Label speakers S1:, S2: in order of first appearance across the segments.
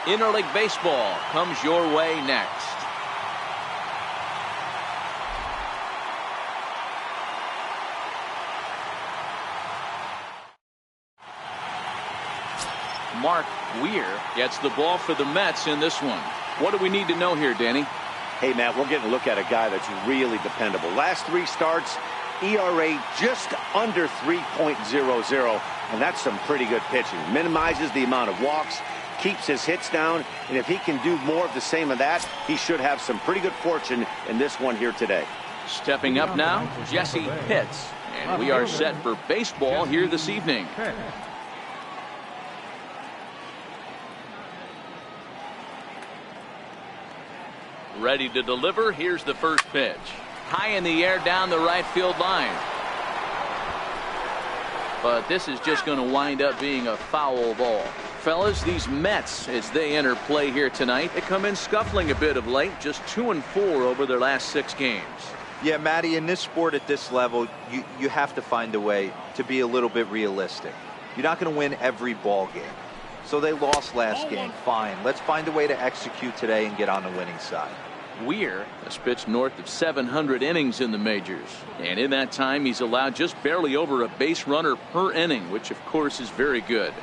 S1: Interleague Baseball comes your way next. Mark Weir gets the ball for the Mets in this one. What do we need to know here, Danny?
S2: Hey, Matt, we're getting a look at a guy that's really dependable. Last 3 starts, ERA just under 3.00, and that's some pretty good pitching. Minimizes the amount of walks, keeps his hits down, and if he can do more of the same of that, he should have some pretty good fortune in this one here today.
S1: Stepping up now, Jesse Pitts, and we are set for baseball here this evening. Ready to deliver. Here's the first pitch. High in the air down the right field line. But this is just going to wind up being a foul ball. Fellas, these Mets, as they enter play here tonight, they come in scuffling a bit of late, just 2-4 over their last 6 games.
S3: Yeah, Matty, in this sport at this level, you have to find a way to be a little bit realistic. You're not going to win every ball game. So they lost last game. Fine. Let's find a way to execute today and get on the winning side.
S1: Weir has pitched north of 700 innings in the majors, and in that time he's allowed just barely over a base runner per inning, which of course is very good.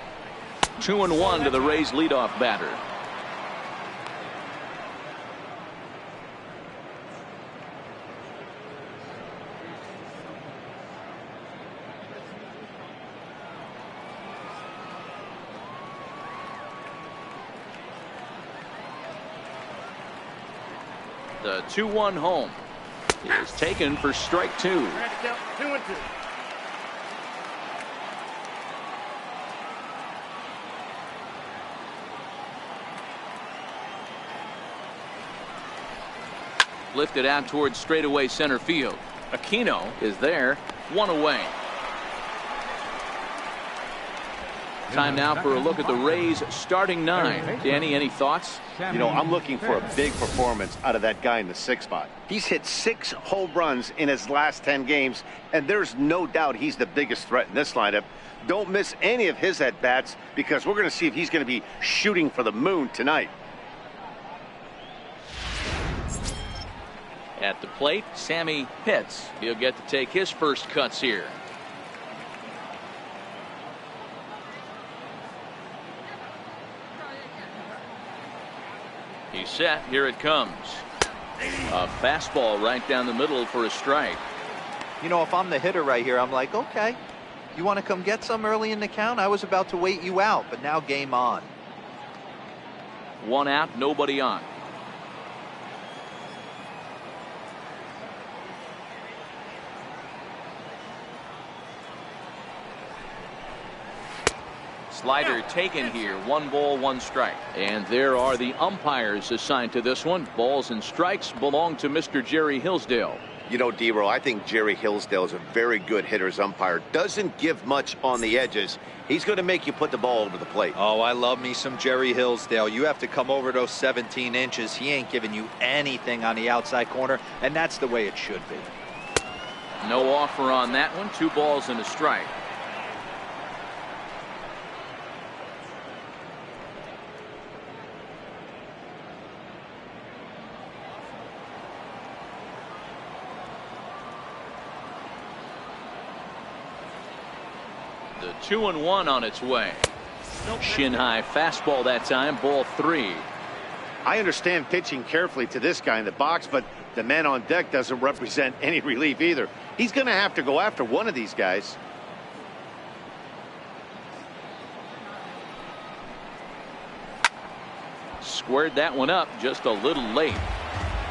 S1: 2-1 to the Rays leadoff batter. The 2-1 home is taken for strike 2.
S4: 2-2.
S1: Lifted out towards straightaway center field. Aquino is there, 1 away. Time now for a look at the Rays starting 9. Danny, any thoughts?
S2: You know, I'm looking for a big performance out of that guy in the 6th spot. He's hit 6 home runs in his last 10 games, and there's no doubt he's the biggest threat in this lineup. Don't miss any of his at-bats, because we're going to see if he's going to be shooting for the moon tonight.
S1: At the plate, Sammy Pitts. He'll get to take his first cuts here. He's set. Here it comes. A fastball right down the middle for a strike.
S3: You know, if I'm the hitter right here, I'm like, okay, you want to come get some early in the count? I was about to wait you out, but now game on.
S1: 1 out, nobody on. Slider taken here. 1 ball, 1 strike. And there are the umpires assigned to this one. Balls and strikes belong to Mr. Jerry Hillsdale.
S2: You know, D-Roll, I think Jerry Hillsdale is a very good hitter's umpire. Doesn't give much on the edges. He's going to make you put the ball over the plate.
S3: Oh, I love me some Jerry Hillsdale. You have to come over those 17 inches. He ain't giving you anything on the outside corner, and that's the way it should be.
S1: No offer on that one. 2 balls and a strike. The 2-1 on its way. Shin high fastball that time. Ball 3.
S2: I understand pitching carefully to this guy in the box, but the man on deck doesn't represent any relief either. He's going to have to go after one of these guys.
S1: Squared that one up just a little late.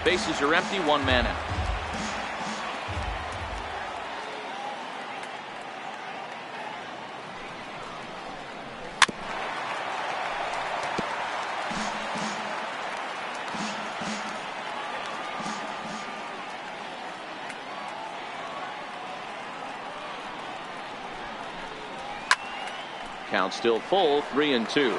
S1: Bases are empty. 1 man out. Count still full. 3-2.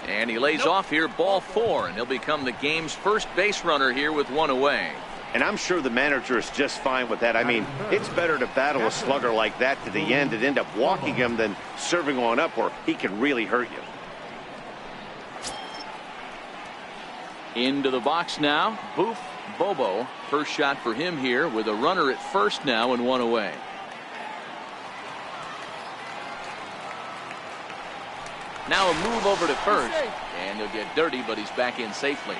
S1: And he lays off here. Ball 4, and he'll become the game's first base runner here with 1 away.
S2: And I'm sure the manager is just fine with that. I mean, it's better to battle a slugger like that to the end and end up walking him than serving on up where he can really hurt you.
S1: Into the box now, Boof Bobo. First shot for him here with a runner at first now and one away. Now a move over to first, and he'll get dirty, but he's back in safely.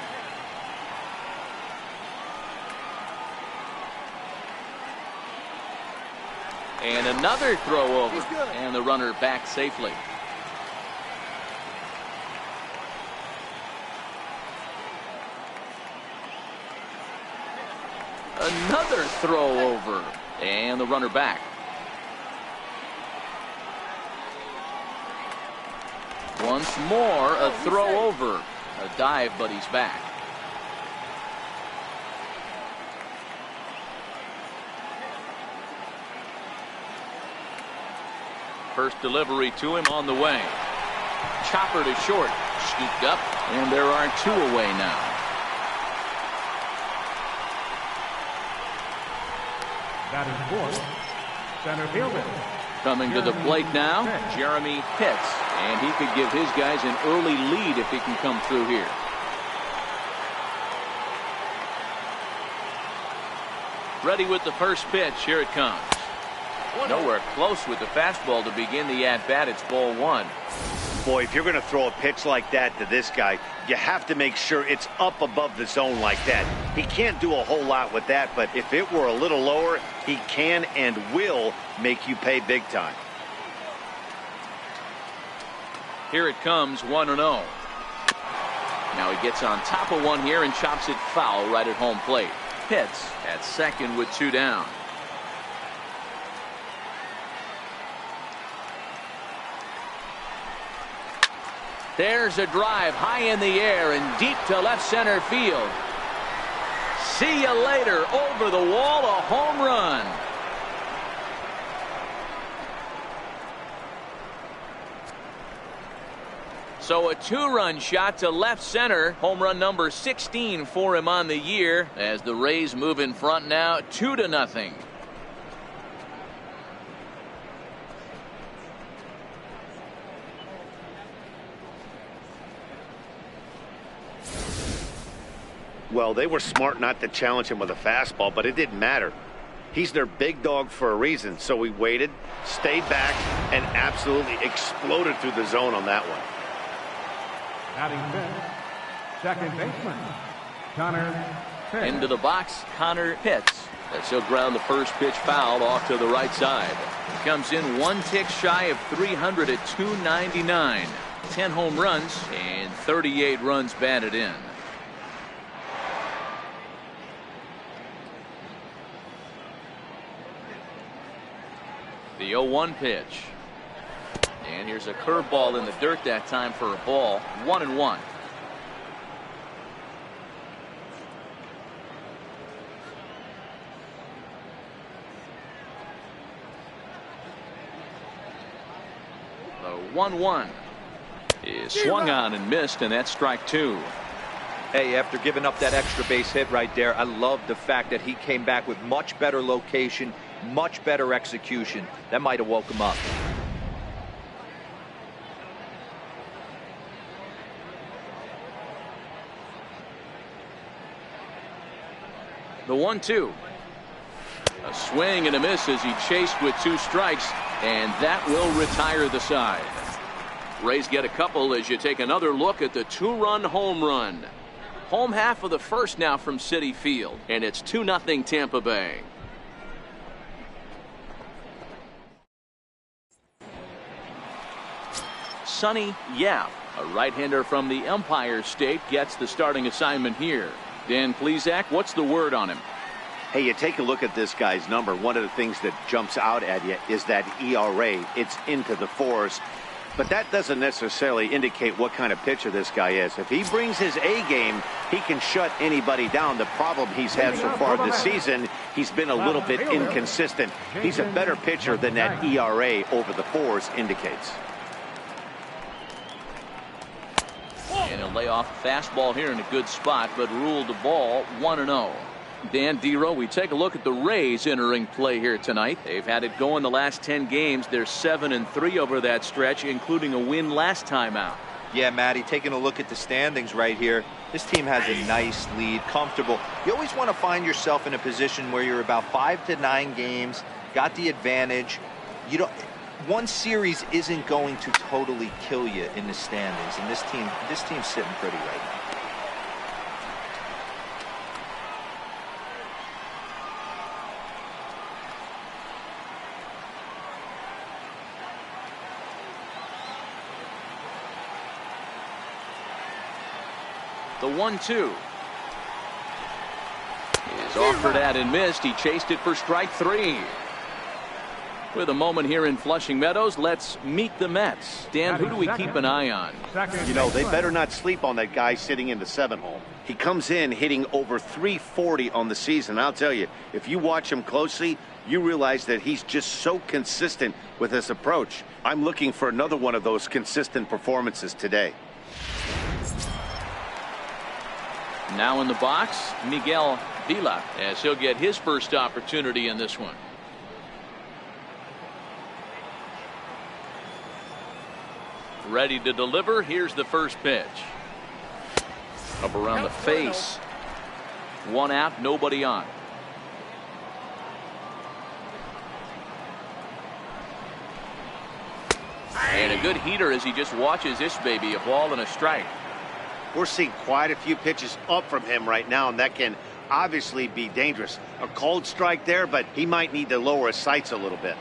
S1: And another throw over, and the runner back safely. Another throw over, and the runner back. Once more, a throw over. A dive, but he's back. First delivery to him on the way. Chopper to short. Scooped up, and there are two away now.
S4: That is fourth. Center fielder.
S1: Coming to the plate now, Jeremy Pitts. And he could give his guys an early lead if he can come through here. Ready with the first pitch. Here it comes. Nowhere close with the fastball to begin the at-bat. It's ball one.
S2: Boy, if you're going to throw a pitch like that to this guy, you have to make sure it's up above the zone like that. He can't do a whole lot with that, but if it were a little lower, he can and will make you pay big time.
S1: Here it comes, 1-0. Now he gets on top of one here and chops it foul right at home plate. Pitts at second with two down. There's a drive high in the air and deep to left center field. See you later. Over the wall, a home run. So a two-run shot to left center. Home run number 16 for him on the year as the Rays move in front now 2-0.
S2: Well, they were smart not to challenge him with a fastball, but it didn't matter. He's their big dog for a reason, so he waited, stayed back, and absolutely exploded through the zone on that one.
S4: Batting fifth, second baseman, Connor Pitts.
S1: Into the box, Connor Pitts. As he'll ground the first pitch foul off to the right side. He comes in one tick shy of 300 at 299. 10 home runs and 38 runs batted in. The 0-1 pitch. And here's a curveball in the dirt that time for a ball. 1-1. The 1-1 is swung on and missed, and that's strike two.
S3: Hey, after giving up that extra base hit right there, I love the fact that he came back with much better location, much better execution. That might have woke him up.
S1: The 1-2. A swing and a miss as he chased with two strikes, and that will retire the side. Rays get a couple as you take another look at the two-run home run. Home half of the first now from Citi Field, and it's 2-0 Tampa Bay. Sonny Yap, a right-hander from the Empire State, gets the starting assignment here. Dan Plesac, what's the word on him?
S2: Hey, you take a look at this guy's number. One of the things that jumps out at you is that ERA. It's into the fours. But that doesn't necessarily indicate what kind of pitcher this guy is. If he brings his A game, he can shut anybody down. The problem he's had so far this season, he's been a little bit inconsistent. He's a better pitcher than that ERA over the fours indicates.
S1: And he'll lay off a fastball here in a good spot, but ruled the ball 1-0. Dan Dero, we take a look at the Rays entering play here tonight. They've had it going the last 10 games. They're 7-3 over that stretch, including a win last time out.
S3: Yeah, Matty, taking a look at the standings right here, this team has a nice lead, comfortable. You always want to find yourself in a position where you're about 5 to 9 games, got the advantage. You don't. One series isn't going to totally kill you in the standings, and this team's sitting pretty right now.
S1: The 1-2 is offered at and missed. He chased it for strike 3. With a moment here in Flushing Meadows, let's meet the Mets. Dan, who do we keep an eye on?
S2: You know, they better not sleep on that guy sitting in the 7 hole. He comes in hitting over 340 on the season. I'll tell you, if you watch him closely, you realize that he's just so consistent with his approach. I'm looking for another one of those consistent performances today.
S1: Now in the box, Miguel Vila, as he'll get his first opportunity in this one. Ready to deliver. Here's the first pitch. Up around the face. 1 out, nobody on. And a good heater as he just watches this baby, a ball and a strike.
S2: We're seeing quite a few pitches up from him right now, and that can obviously be dangerous. A cold strike there, but he might need to lower his sights a little bit.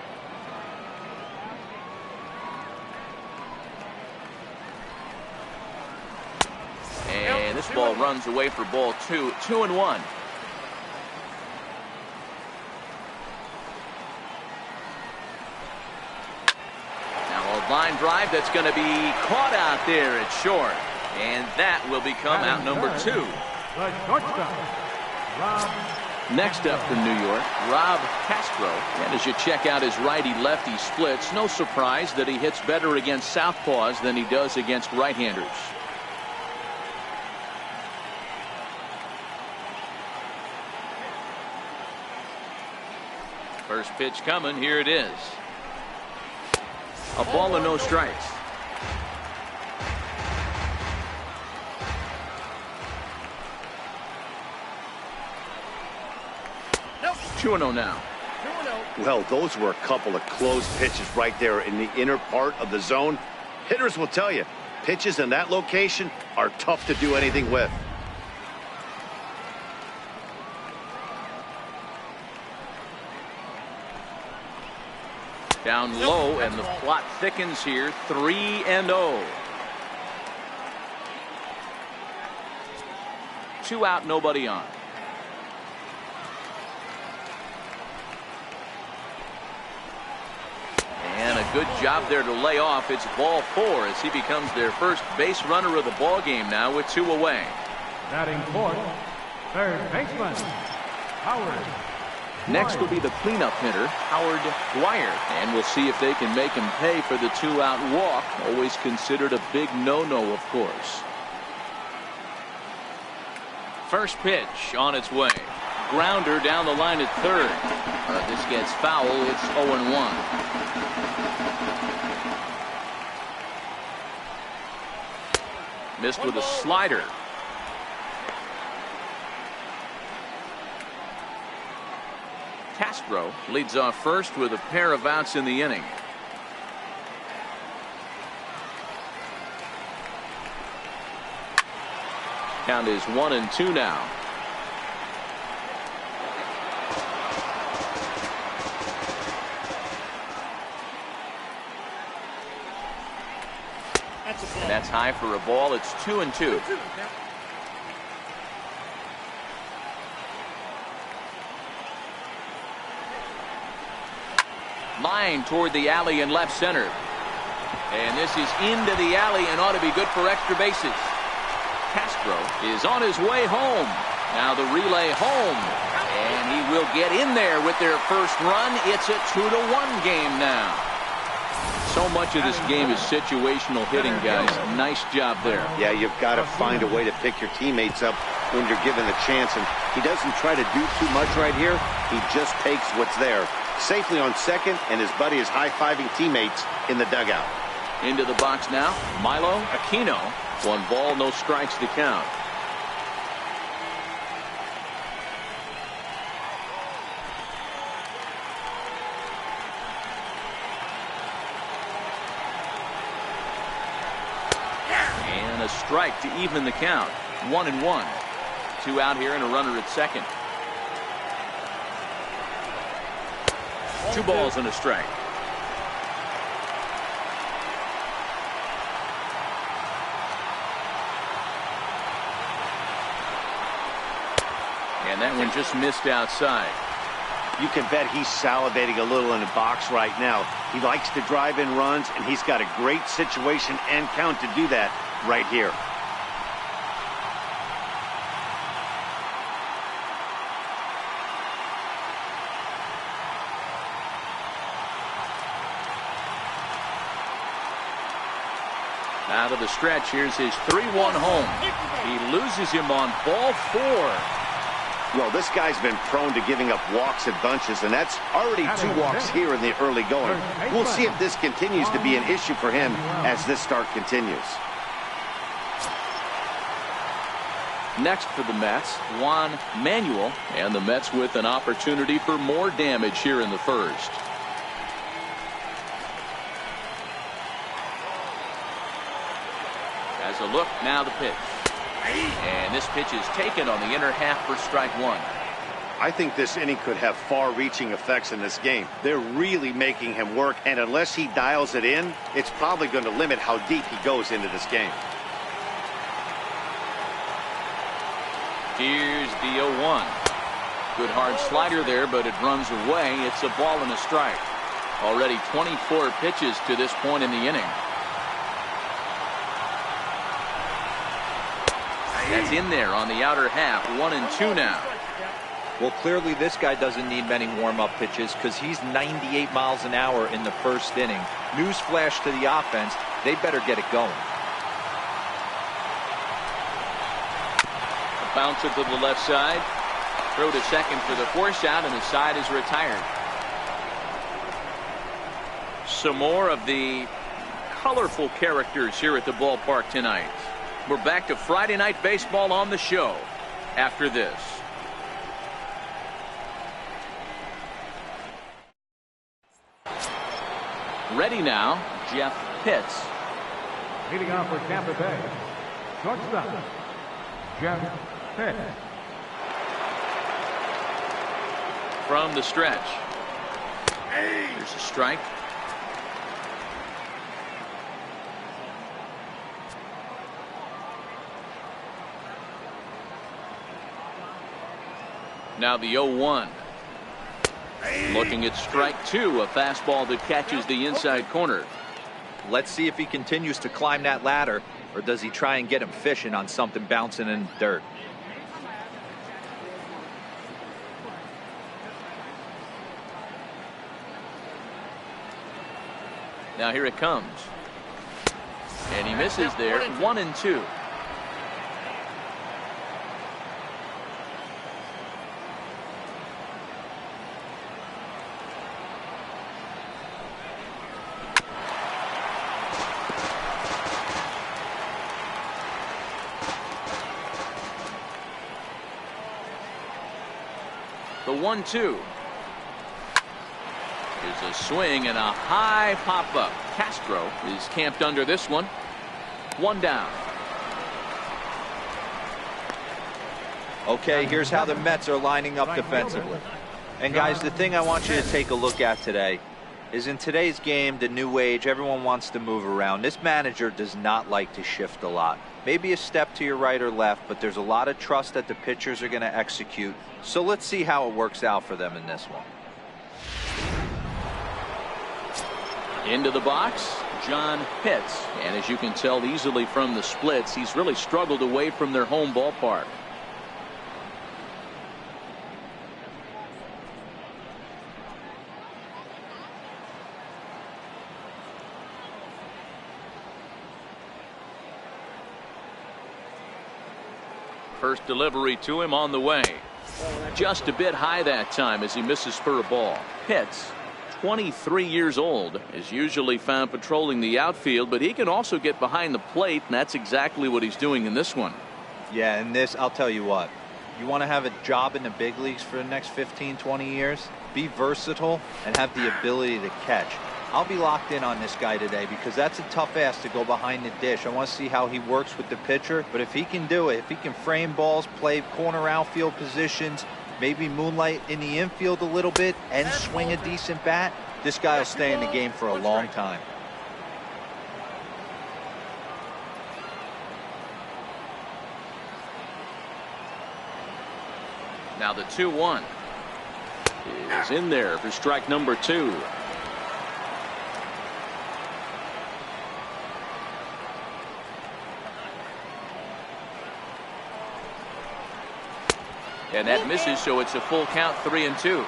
S1: And this ball runs away for ball 2. 2-1. Now a line drive that's going to be caught out there at short. And that will become out number 2. Next up from New York, Rob Castro. And as you check out his righty-lefty splits, no surprise that he hits better against southpaws than he does against right-handers. First pitch coming. Here it is. A ball and no strikes.
S2: Nope.
S1: 2-0 now.
S2: Well, those were a couple of close pitches right there in the inner part of the zone. Hitters will tell you, pitches in that location are tough to do anything with.
S1: Down low, and the plot thickens here. 3-0. 2 out, nobody on. And a good job there to lay off. It's ball 4 as he becomes their first base runner of the ball game now with 2 away.
S4: Batting fourth, third baseman, Howard.
S1: Next will be the cleanup hitter, Howard Dwyer. And we'll see if they can make him pay for the 2-out walk. Always considered a big no-no, of course. First pitch on its way. Grounder down the line at third. This gets foul. It's 0-1. Missed with a slider. Castro leads off first with a pair of outs in the inning. Count is 1-2 now. And that's high for a ball. It's 2-2. Line toward the alley in left center. And this is into the alley and ought to be good for extra bases. Castro is on his way home. Now the relay home. And he will get in there with their first run. It's a 2-1 game now. So much of this game is situational hitting, guys. Nice job there.
S2: Yeah, you've got to find a way to pick your teammates up when you're given the chance. And He doesn't try to do too much right here. He just takes what's there. Safely on second, and his buddy is high-fiving teammates in the dugout.
S1: Into the box now, Milo Aquino. 1 ball, no strikes to count. And a strike to even the count. 1-1. 2 out here and a runner at second. 2 balls and a strike. And that one just missed outside.
S2: You can bet he's salivating a little in the box right now. He likes to drive in runs, and he's got a great situation and count to do that right here.
S1: Out of the stretch, here's his 3-1 home. He loses him on ball 4.
S2: Well, this guy's been prone to giving up walks in bunches, and that's already 2 walks here in the early going. We'll see if this continues to be an issue for him as this start continues.
S1: Next for the Mets, Juan Manuel, and the Mets with an opportunity for more damage here in the first. As a look, now the pitch. And this pitch is taken on the inner half for strike 1.
S2: I think this inning could have far-reaching effects in this game. They're really making him work, and unless he dials it in, it's probably going to limit how deep he goes into this game.
S1: Here's the 0-1. Good hard slider there, but it runs away. It's a ball and a strike. Already 24 pitches to this point in the inning. That's in there on the outer half. 1-2 now.
S3: Well, clearly this guy doesn't need many warm-up pitches because he's 98 miles an hour in the first inning. Newsflash to the offense, they better get it going.
S1: A bouncer to the left side. Throw to second for the force out, and the side is retired. Some more of the colorful characters here at the ballpark tonight. We're back to Friday Night Baseball on the show after this. Ready now, Jeff Pitts.
S4: Leading off for Tampa Bay, shortstop, Jeff Pitts.
S1: From the stretch. There's a strike. Now the 0-1. Looking at strike 2, a fastball that catches the inside corner.
S3: Let's see if he continues to climb that ladder, or does he try and get him fishing on something bouncing in the dirt.
S1: Now here it comes. And he misses there. 1-2. The 1-2. Here's a swing and a high pop up. Castro is camped under this one. 1 down.
S3: Okay, here's how the Mets are lining up defensively. And guys, the thing I want you to take a look at today is in today's game, the new age, everyone wants to move around. This manager does not like to shift a lot. Maybe a step to your right or left, but there's a lot of trust that the pitchers are going to execute. So let's see how it works out for them in this one.
S1: Into the box, John Pitts. And as you can tell easily from the splits, he's really struggled away from their home ballpark. First delivery to him on the way. Just a bit high that time as he misses for a ball. Pitts, 23 years old, is usually found patrolling the outfield, but he can also get behind the plate, and that's exactly what he's doing in this one.
S3: Yeah, and this, I'll tell you what, you want to have a job in the big leagues for the next 15, 20 years? Be versatile and have the ability to catch. I'll be locked in on this guy today because that's a tough ask to go behind the dish. I want to see how he works with the pitcher, but if he can do it, if he can frame balls, play corner outfield positions, maybe moonlight in the infield a little bit, and swing a decent bat, this guy will stay in the game for a long time.
S1: Now the 2-1 is in there for strike number 2. And that misses, so it's a full count, 3-2.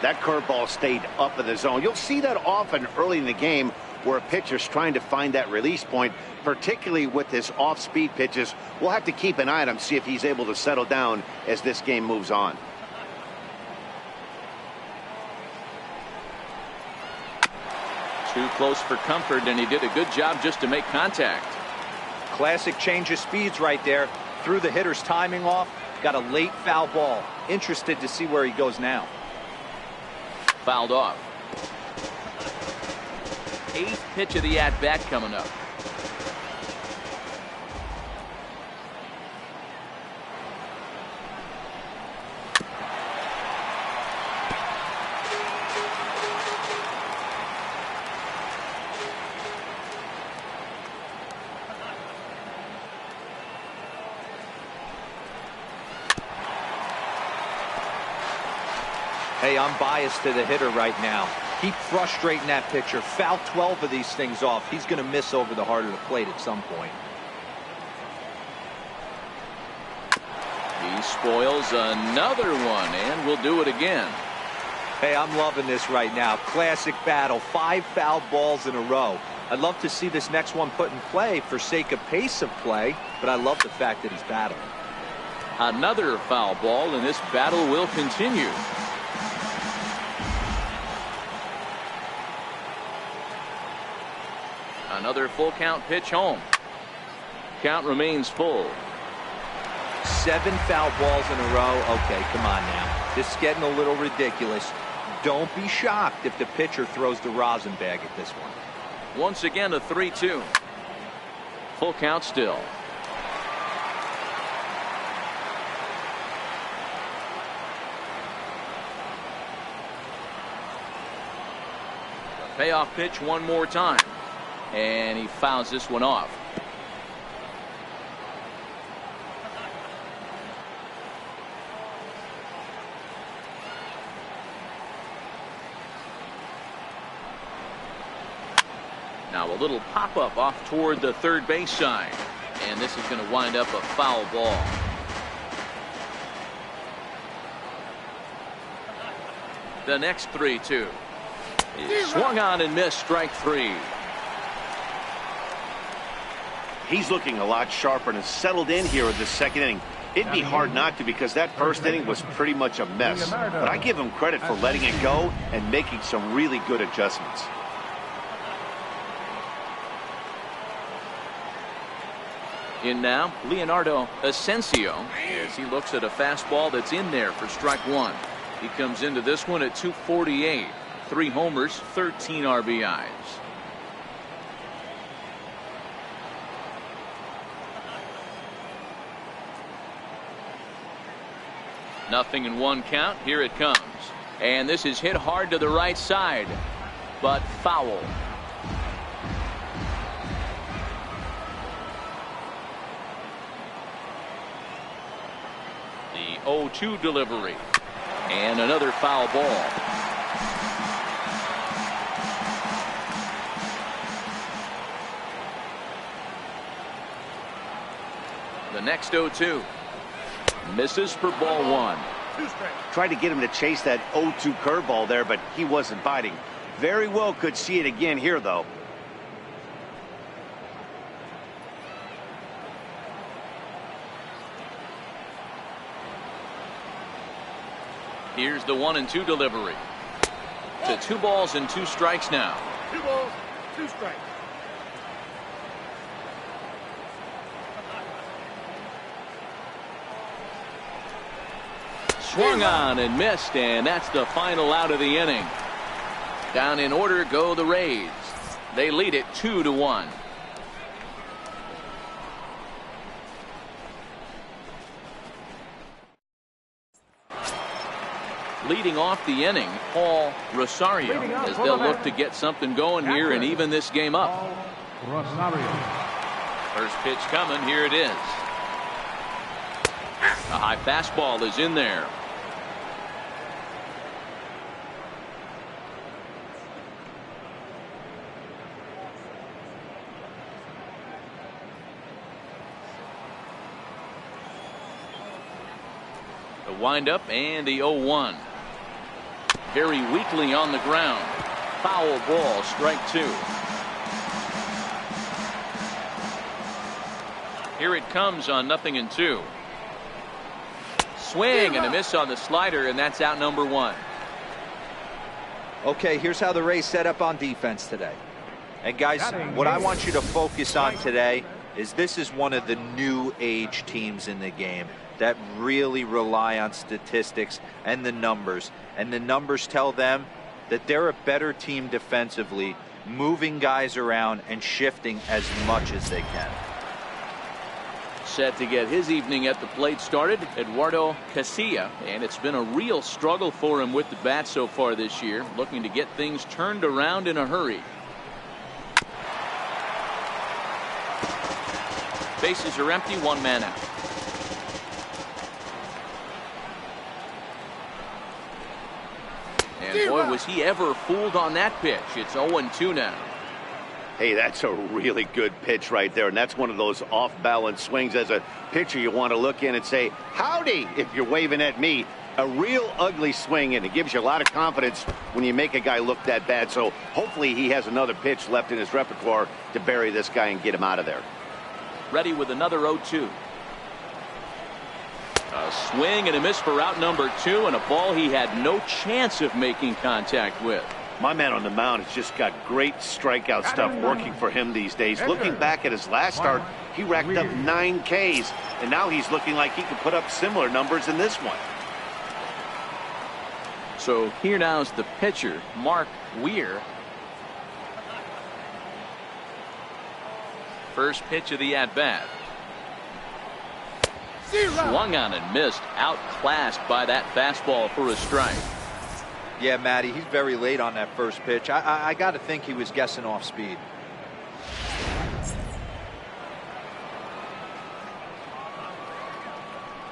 S2: That curveball stayed up in the zone. You'll see that often early in the game where a pitcher's trying to find that release point, particularly with his off-speed pitches. We'll have to keep an eye on him, see if he's able to settle down as this game moves on.
S1: Too close for comfort, and he did a good job just to make contact.
S3: Classic change of speeds right there. Threw the hitter's timing off. Got a late foul ball. Interested to see where he goes now.
S1: Fouled off. 8th pitch of the at-bat coming up.
S3: Hey, I'm biased to the hitter right now. Keep frustrating that pitcher. Foul 12 of these things off. He's going to miss over the heart of the plate at some point.
S1: He spoils another one and will do it again.
S3: Hey, I'm loving this right now. Classic battle. 5 foul balls in a row. I'd love to see this next one put in play for sake of pace of play, but I love the fact that he's battling.
S1: Another foul ball, and this battle will continue. Another full count pitch home. Count remains full.
S3: 7 foul balls in a row. Okay, come on now. This is getting a little ridiculous. Don't be shocked if the pitcher throws the rosin bag at this one.
S1: Once again, a 3-2. Full count still. The payoff pitch one more time. And he fouls this one off. Now a little pop-up off toward the third base side. And this is going to wind up a foul ball. The next 3-2 is swung on and missed, strike 3.
S2: He's looking a lot sharper and settled in here in the second inning. It'd be hard not to because that first inning was pretty much a mess. But I give him credit for letting it go and making some really good adjustments.
S1: In now, Leonardo Asensio, as he looks at a fastball that's in there for strike 1. He comes into this one at 248. 3 homers, 13 RBIs. Nothing in 1 count. Here it comes. And this is hit hard to the right side, but foul. The 0-2 delivery. And another foul ball. The next 0-2. Misses for ball 1.
S2: Tried to get him to chase that 0-2 curveball there, but he wasn't biting. Very well could see it again here, though.
S1: Here's the 1-2 delivery. To 2 balls and 2 strikes now.
S4: 2 balls, 2 strikes.
S1: Swung on and missed, and that's the final out of the inning. Down in order go the Rays. They lead it 2-1. Leading off the inning, Paul Rosario, as they'll look to get something going here and even this game up.
S4: Rosario.
S1: First pitch coming, here it is. A high fastball is in there. The windup and the 0-1. Very weakly on the ground. Foul ball, strike 2. Here it comes on 0-2. Swing and a miss on the slider, and that's out number 1.
S3: Okay, here's how the Rays set up on defense today. And guys, what I want you to focus on today is this is one of the new age teams in the game that really rely on statistics and the numbers. And the numbers tell them that they're a better team defensively, moving guys around and shifting as much as they can.
S1: Set to get his evening at the plate started, Eduardo Casilla, and it's been a real struggle for him with the bat so far this year, looking to get things turned around in a hurry. Bases are empty, 1 man out. And boy, was he ever fooled on that pitch. It's 0-2 now.
S2: Hey, that's a really good pitch right there, and that's one of those off-balance swings. As a pitcher, you want to look in and say, howdy, if you're waving at me. A real ugly swing, and it gives you a lot of confidence when you make a guy look that bad. So hopefully he has another pitch left in his repertoire to bury this guy and get him out of there.
S1: Ready with another 0-2. A swing and a miss for out number 2, and a ball he had no chance of making contact with.
S2: My man on the mound has just got great strikeout stuff working for him these days. Looking back at his last start, he racked up 9 Ks, and now he's looking like he could put up similar numbers in this one.
S1: So here now is the pitcher, Mark Weir. First pitch of the at-bat. Swung on and missed, outclassed by that fastball for a strike.
S3: Yeah, Matty, he's very late on that first pitch. I got to think he was guessing off speed.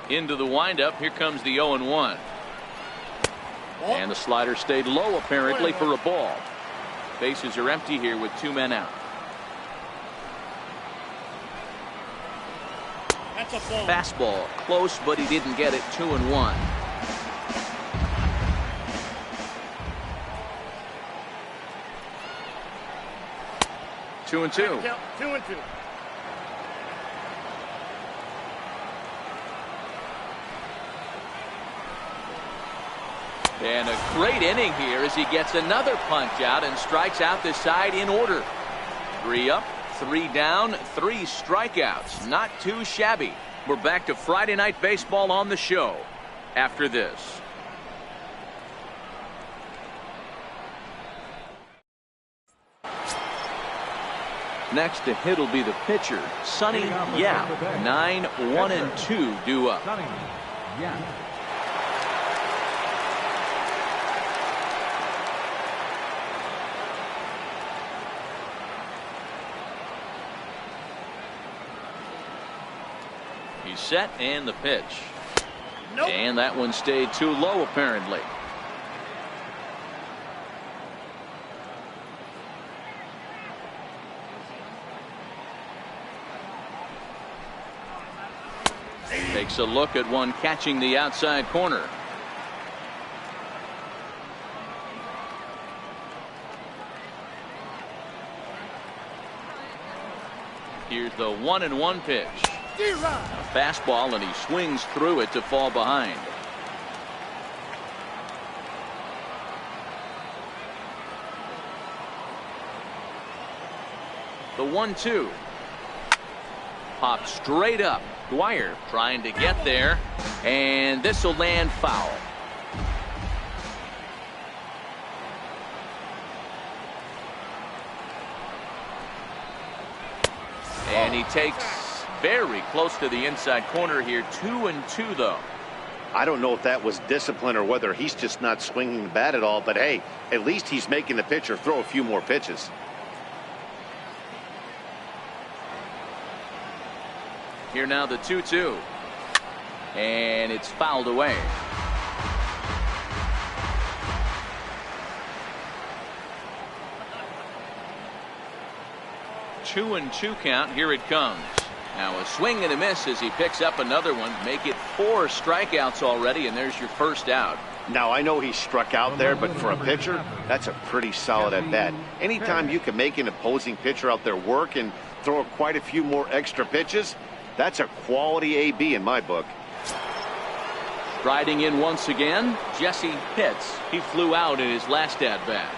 S1: Into the windup, here comes the 0-1. And the slider stayed low apparently for a ball. Bases are empty here with 2 men out.
S4: That's a ball.
S1: Fastball close, but he didn't get it. 2-1. Two and 2.
S4: 2-2.
S1: And a great inning here as he gets another punch out and strikes out the side in order. 3 up, 3 down, 3 strikeouts. Not too shabby. We're back to Friday Night Baseball on the show after this. Next to hit will be the pitcher, Sonny Yap. 9-1-2 due up.
S4: Sonny Yap.
S1: He's set and the pitch. Nope. And that one stayed too low apparently. Takes a look at one catching the outside corner. Here's the 1-1 pitch. A fastball, and he swings through it to fall behind. The 1-2. Popped straight up. Dwyer trying to get there, and this will land foul. And he takes very close to the inside corner here. 2-2 though.
S2: I don't know if that was discipline or whether he's just not swinging the bat at all, but hey, at least he's making the pitcher throw a few more pitches.
S1: Here now the 2-2. And it's fouled away. Two and two count. Here it comes. Now a swing and a miss as he picks up another one. Make it 4 strikeouts already, and there's your first out.
S2: Now I know he struck out there, but for a pitcher, that's a pretty solid at bat. Anytime you can make an opposing pitcher out there work and throw quite a few more extra pitches, that's a quality AB in my book.
S1: Riding in once again, Jesse Pitts. He flew out in his last at bat.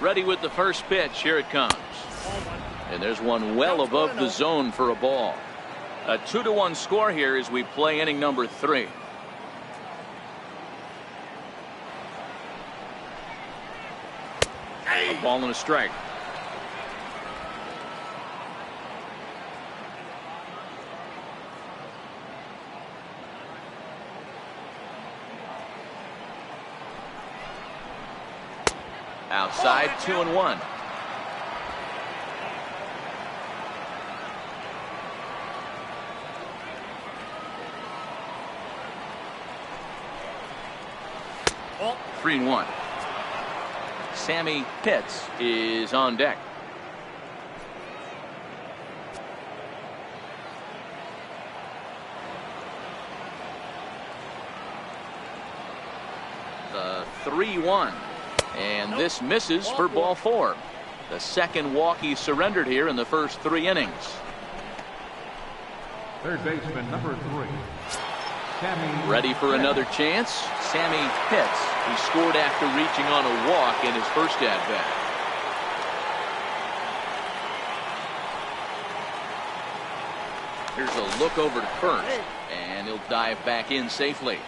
S1: Ready with the first pitch. Here it comes. And there's one well above the zone for a ball. A 2-1 score here as we play inning number 3. A ball and a strike. Outside, 2-1. Oh. 3-1. Sammy Pitts is on deck. The 3-1. And this misses for ball 4. The second walk he surrendered here in the first 3 innings.
S4: Third baseman number 3. Sammy.
S1: Ready for another chance. Sammy Pitts. He scored after reaching on a walk in his first at bat. Here's a look over to first, and he'll dive back in safely.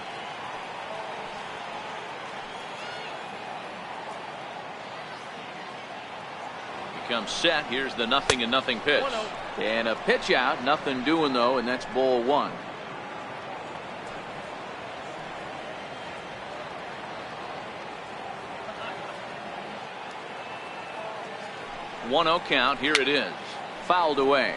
S1: Comes set. Here's the 0-0 pitch. And a pitch out. Nothing doing though, and that's ball 1. One 0 count. Here it is. Fouled away.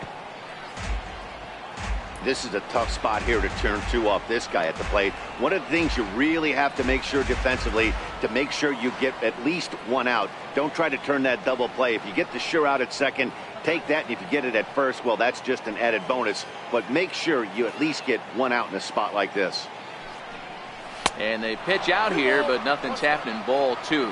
S2: This is a tough spot here to turn 2 off this guy at the plate. One of the things you really have to make sure defensively to make sure you get at least 1 out. Don't try to turn that double play. If you get the sure out at second, take that, and if you get it at first, well, that's just an added bonus. But make sure you at least get 1 out in a spot like this.
S1: And they pitch out here, but nothing's happening. Ball 2.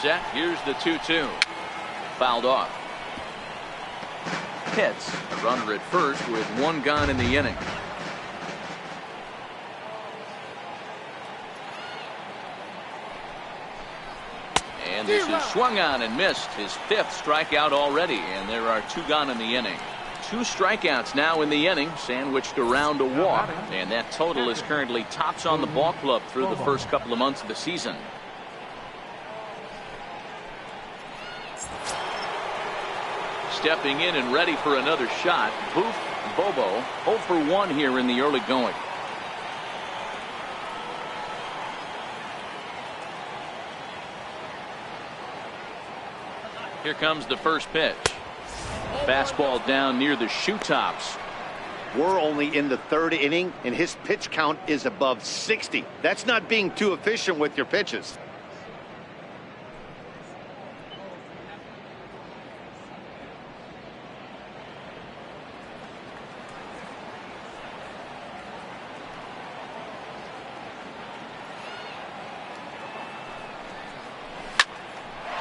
S1: Set. Here's the 2-2. Fouled off. Pitts, a runner at first with 1 gone in the inning. And this is swung on and missed. His 5th strikeout already, and there are 2 gone in the inning. 2 strikeouts now in the inning, sandwiched around a walk, and that total is currently tops on the ball club through the first couple of months of the season. Stepping in and ready for another shot, Boof Bobo, 0 for 1 here in the early going. Here comes the first pitch. Fastball down near the shoe tops.
S2: We're only in the third inning, and his pitch count is above 60. That's not being too efficient with your pitches.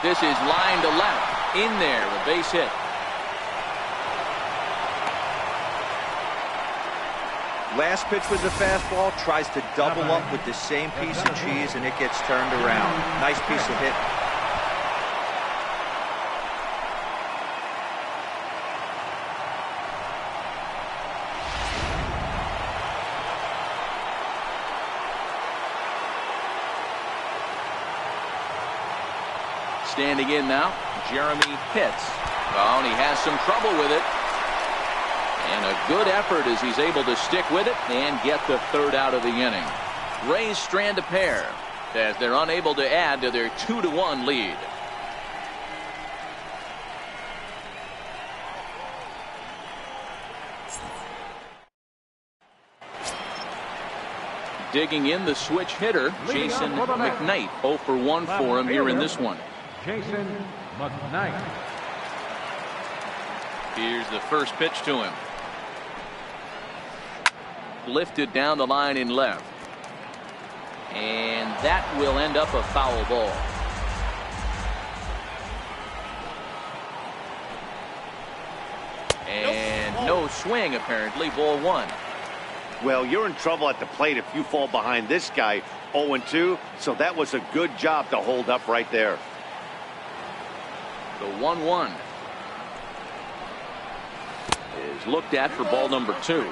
S1: This is line to left. In there, a base hit.
S3: Last pitch was a fastball, tries to double up with the same piece of cheese, and it gets turned around. Nice piece of hit.
S1: Standing in now, Jeremy Pitts. Oh, and he has some trouble with it. And a good effort as he's able to stick with it and get the third out of the inning. Rays strand a pair as they're unable to add to their 2-1 lead. Digging in the switch hitter, Jason McKnight. 0 for 1 for him here in this one.
S4: Jason McKnight.
S1: Here's the first pitch to him. Lifted down the line in left. And that will end up a foul ball. And no swing apparently. Ball 1.
S2: Well, you're in trouble at the plate if you fall behind this guy 0-2. So that was a good job to hold up right there.
S1: The 1-1 is looked at for ball number 2.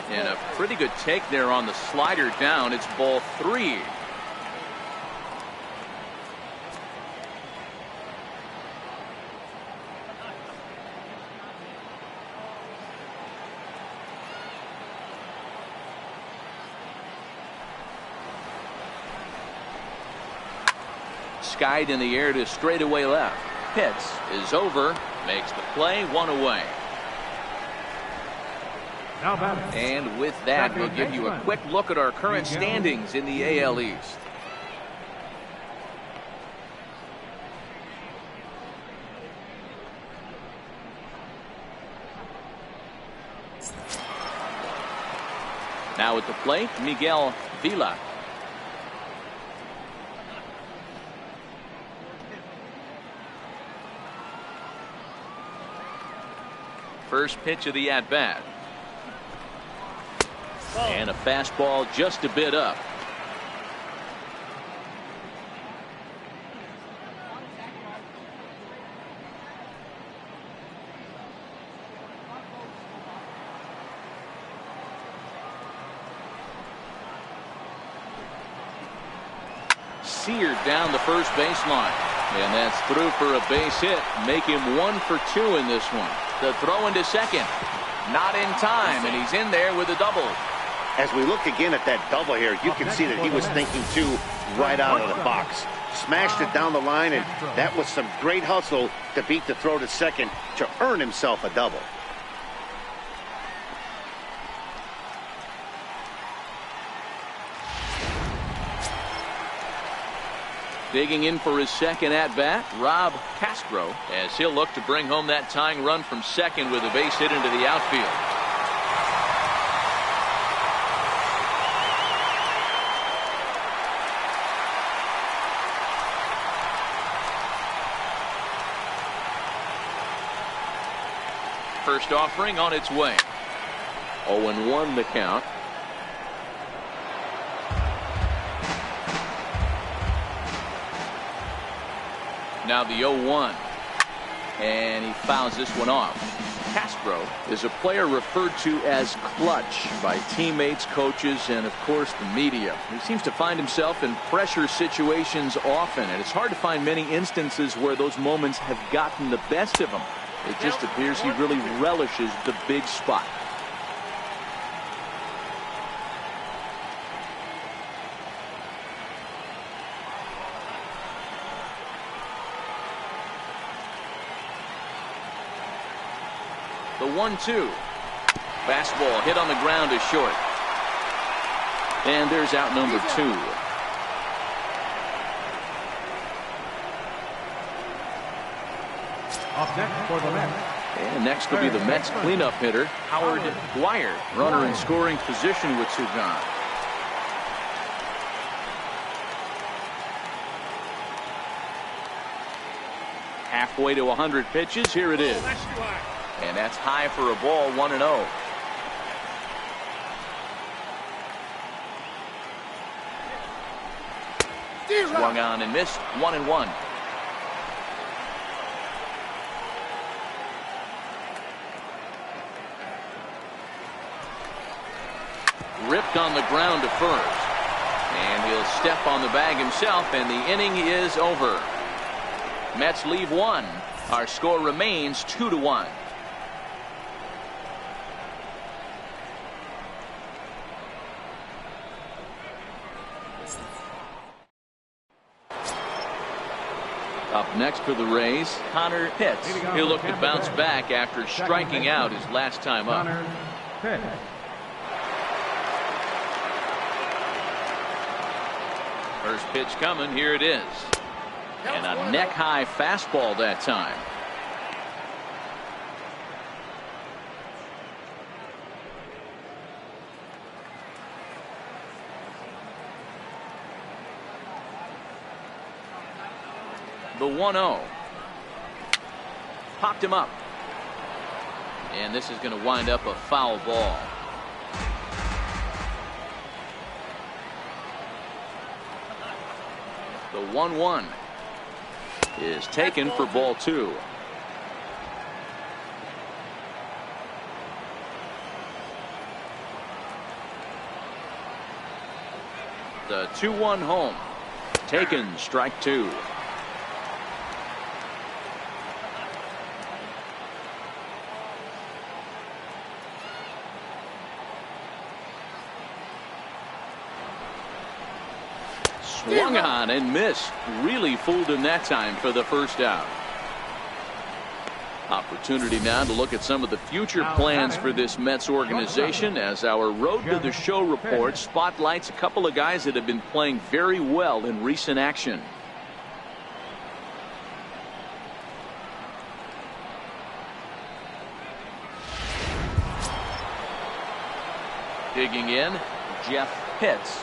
S1: And a pretty good take there on the slider down. It's ball 3. Skied in the air to straightaway left. Pitts is over, makes the play, 1 away. And with that, we'll give you a quick look at our current standings in the AL East. Now at the plate, Miguel Vila. First pitch of the at-bat. And a fastball just a bit up. Seared down the first baseline. And that's through for a base hit. Make him 1 for 2 in this one. The throw into second. Not in time, and he's in there with a double.
S2: As we look again at that double here, you can see that he was thinking too right out of the box. Smashed it down the line, and that was some great hustle to beat the throw to second to earn himself a double.
S1: Digging in for his second at-bat, Rob Castro, as he'll look to bring home that tying run from second with a base hit into the outfield. First offering on its way. 0-1 the count. Now the 0-1. And he fouls this one off. Castro is a player referred to as clutch by teammates, coaches, and of course the media. He seems to find himself in pressure situations often, and it's hard to find many instances where those moments have gotten the best of him. It just appears he really relishes the big spot. The 1-2. Fastball hit on the ground is short. And there's out number 2.
S4: Up next for the Mets.
S1: And next will be the Mets cleanup hitter, Howard Dwyer. Runner in scoring position with 2 gone. Halfway to 100 pitches. Here it is. And that's high for a ball, 1-0. Swung on and missed, 1-1. Ripped on the ground to first. And he'll step on the bag himself, and the inning is over. Mets leave 1. Our score remains 2-1. Up next for the Rays, Connor Pitts. He'll look to bounce back after striking out his last time up.
S4: Connor Pitts.
S1: First pitch coming. Here it is. And a neck-high fastball that time. The 1-0. Popped him up. And this is going to wind up a foul ball. The 1-1 is taken for ball 2. The 2-1 home. Taken, strike 2. Swung on and missed. Really fooled him that time for the first out. Opportunity now to look at some of the future plans for this Mets organization as our Road to the Show report spotlights a couple of guys that have been playing very well in recent action. Digging in, Jeff Pitts.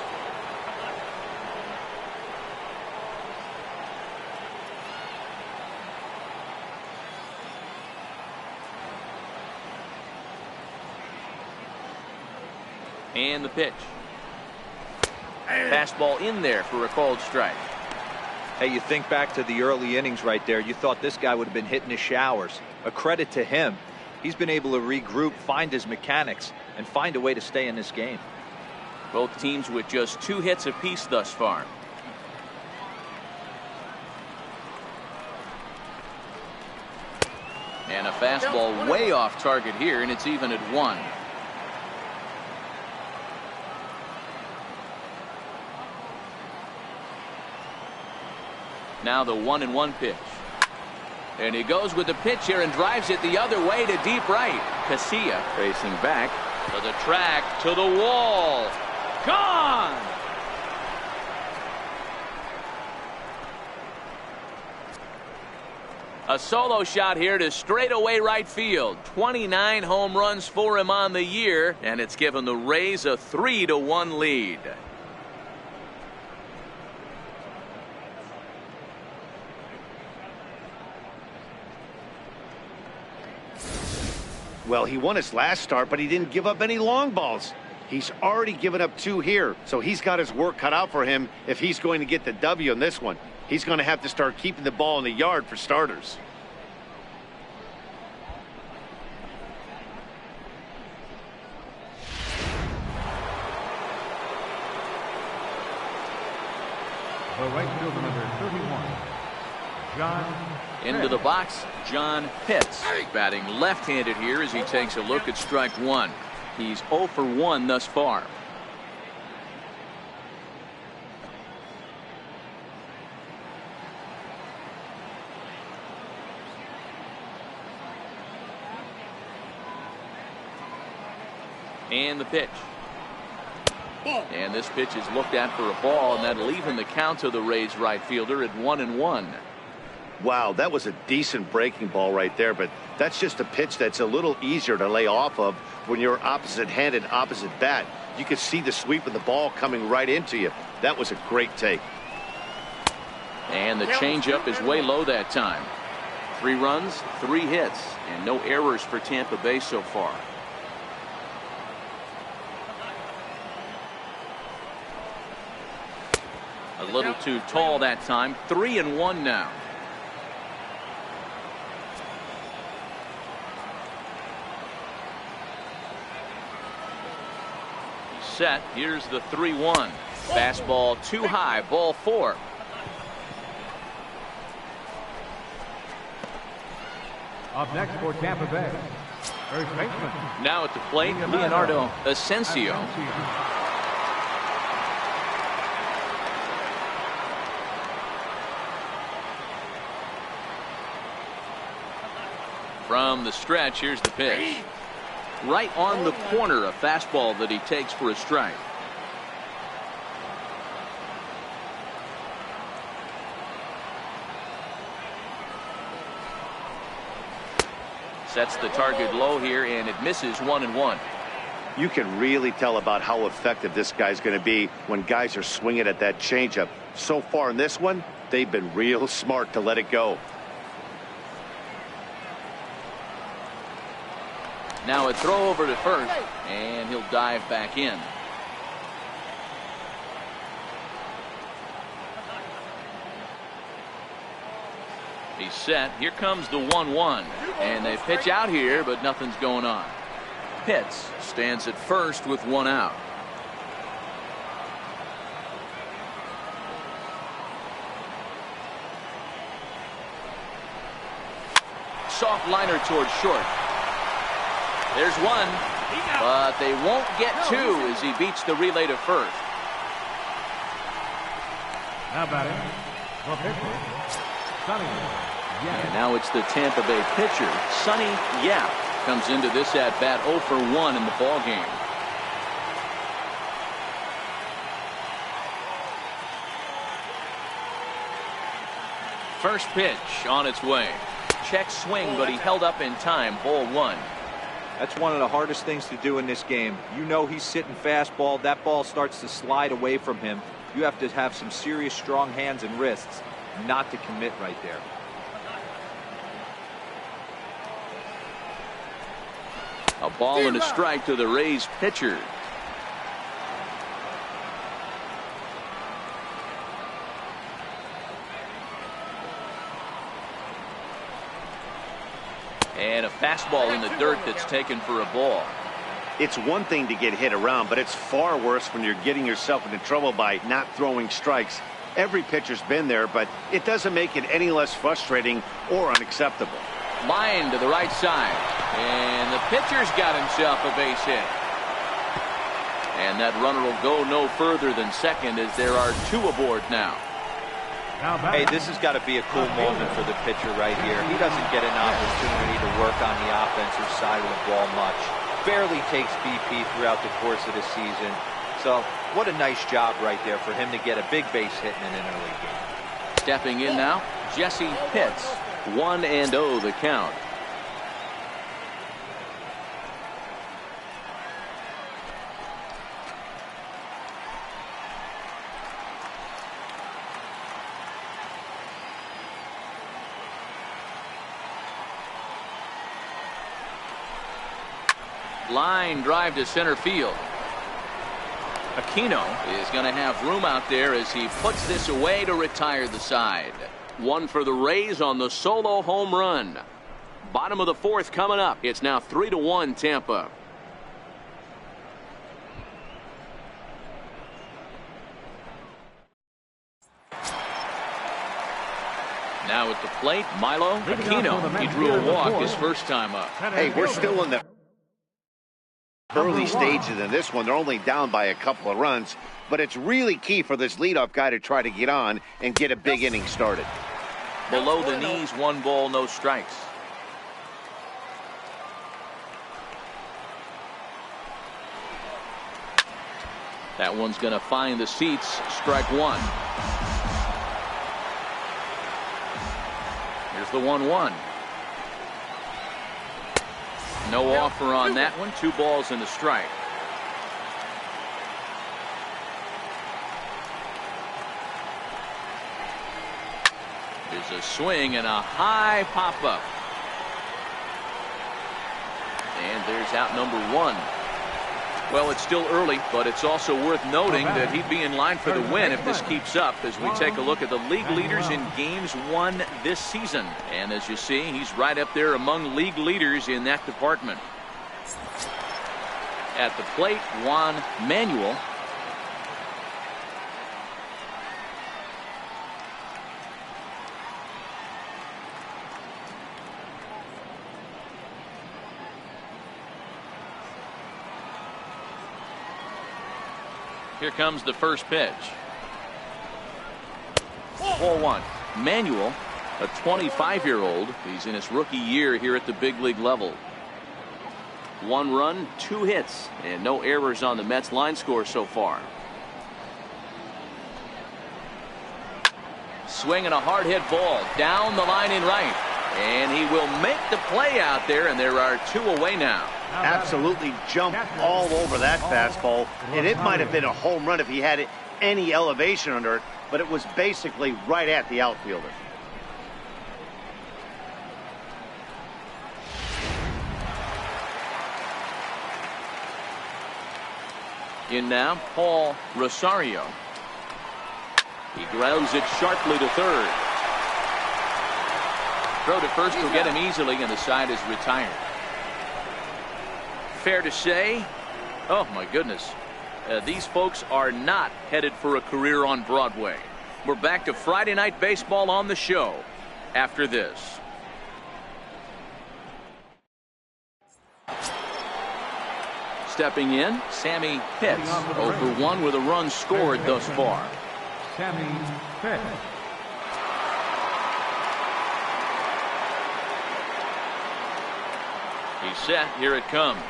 S1: And the pitch. Fastball in there for a called strike.
S3: Hey, you think back to the early innings right there. You thought this guy would have been hitting his showers. A credit to him. He's been able to regroup, find his mechanics, and find a way to stay in this game.
S1: Both teams with just 2 hits apiece thus far. And a fastball way off target here, and it's even at 1. Now the 1-1 pitch. And he goes with the pitch here and drives it the other way to deep right. Casilla facing back to the track, to the wall. Gone! A solo shot here to straightaway right field. 29 home runs for him on the year, and it's given the Rays a 3-1 lead.
S2: Well, he won his last start, but he didn't give up any long balls. He's already given up 2 here, so he's got his work cut out for him if he's going to get the W in this one. He's going to have to start keeping the ball in the yard for starters.
S4: The right fielder, number 31, John
S1: Into the box, John Pitts. Batting left-handed here as he takes a look at strike one. He's 0 for 1 thus far. And the pitch. And this pitch is looked at for a ball, and that'll even the count to the Rays right fielder at 1-1.
S2: Wow, that was a decent breaking ball right there, but that's just a pitch that's a little easier to lay off of when you're opposite-handed, opposite bat. You could see the sweep of the ball coming right into you. That was a great take.
S1: And the changeup is way low that time. 3 runs, 3 hits, and no errors for Tampa Bay so far. A little too tall that time. 3-1 now. Set. Here's the 3-1. Fastball too high. Ball 4.
S4: Up next for Tampa Bay, first baseman.
S1: Now at the plate, Leonardo Asensio. From the stretch, here's the pitch. Right on the corner, a fastball that he takes for a strike. Sets the target low here, and it misses 1-1.
S2: You can really tell about how effective this guy's going to be when guys are swinging at that changeup. So far in this one, they've been real smart to let it go.
S1: Now a throw over to first, and he'll dive back in. He's set. Here comes the 1-1. And they pitch out here, but nothing's going on. Pitts stands at first with 1 out. Soft liner towards short. There's 1, but they won't get 2 as he beats the relay to first.
S4: Now batting for pitcher, Sonny Yap.
S1: And now it's the Tampa Bay pitcher, Sonny Yap, comes into this at bat 0 for 1 in the ball game. First pitch on its way. Check swing, but he held up in time. Ball 1.
S3: That's one of the hardest things to do in this game. You know he's sitting fastball. That ball starts to slide away from him. You have to have some serious strong hands and wrists not to commit right there.
S1: A ball and a strike to the Rays pitcher. And a fastball in the dirt that's taken for a ball.
S2: It's one thing to get hit around, but it's far worse when you're getting yourself into trouble by not throwing strikes. Every pitcher's been there, but it doesn't make it any less frustrating or unacceptable.
S1: Line to the right side. And the pitcher's got himself a base hit. And that runner will go no further than second as there are 2 aboard now.
S3: Hey, this has got to be a cool moment for the pitcher right here. He doesn't get an opportunity to work on the offensive side of the ball much. Barely takes BP throughout the course of the season. So what a nice job right there for him to get a big base hit in an interleague game.
S1: Stepping in now, Jesse Pitts. 1-0 the count. Line drive to center field. Aquino is going to have room out there as he puts this away to retire the side. 1 for the Rays on the solo home run. Bottom of the 4th coming up. It's now 3-1 Tampa. Now at the plate, Milo Aquino. He drew a walk his first time up.
S2: Hey, we're still in the early stages in this one. They're only down by a couple of runs, but it's really key for this leadoff guy to try to get on and get a big inning started.
S1: Below the knees, 1 ball, no strikes. That one's going to find the seats. Strike 1. Here's the 1-1. No offer on that one. 2 balls and a strike. There's a swing and a high pop-up. And there's out number 1. Well, it's still early, but it's also worth noting that he'd be in line for the win if this keeps up as we take a look at the league leaders in games won this season. And as you see, he's right up there among league leaders in that department. At the plate, Juan Manuel. Here comes the first pitch. Ball 1. Manuel, a 25-year-old. He's in his rookie year here at the big league level. 1 run, 2 hits, and no errors on the Mets line score so far. Swinging a hard hit ball down the line in right. And he will make the play out there, and there are 2 away now.
S2: Absolutely jumped all over that fastball, and it might have been a home run if he had any elevation under it, but it was basically right at the outfielder.
S1: In now, Paul Rosario. He grounds it sharply to third. Throw to first will get him easily, and the side is retired. Fair to say, oh my goodness, these folks are not headed for a career on Broadway. We're back to Friday Night Baseball on the show after this. Stepping in, Sammy Pitts, 0 for 1 with a run scored thus far.
S4: Sammy Pitts.
S1: He's set. Here it comes.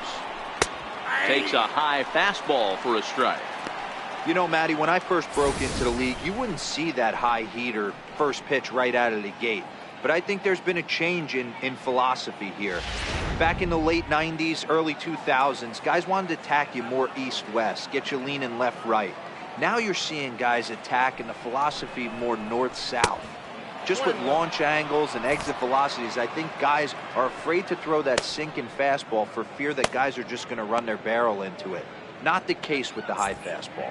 S1: Takes a high fastball for a strike.
S3: You know, Matty, when I first broke into the league, you wouldn't see that high heater first pitch right out of the gate. But I think there's been a change in philosophy here. Back in the late 90s, early 2000s, guys wanted to attack you more east-west, get you leaning left-right. Now you're seeing guys attack in the philosophy more north-south. Just with launch angles and exit velocities, I think guys are afraid to throw that sinking fastball for fear that guys are just going to run their barrel into it. Not the case with the high fastball.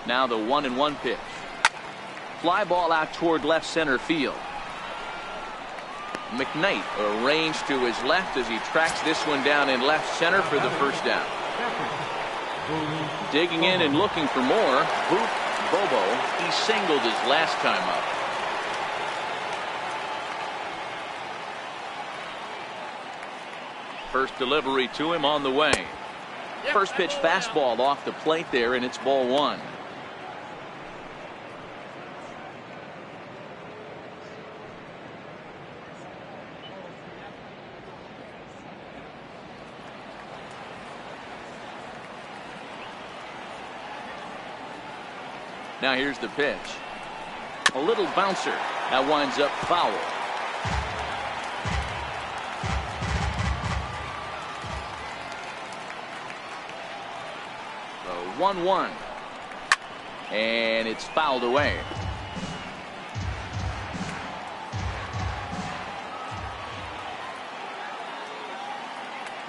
S1: Now the 1-1 pitch. Fly ball out toward left center field. McKnight arranged to his left as he tracks this one down in left center for the first down. Digging in and looking for more. Boop Bobo. He singled his last time up. First delivery to him on the way. First pitch fastball off the plate there, and it's ball 1. Now here's the pitch. A little bouncer. That winds up foul. The 1-1. And it's fouled away.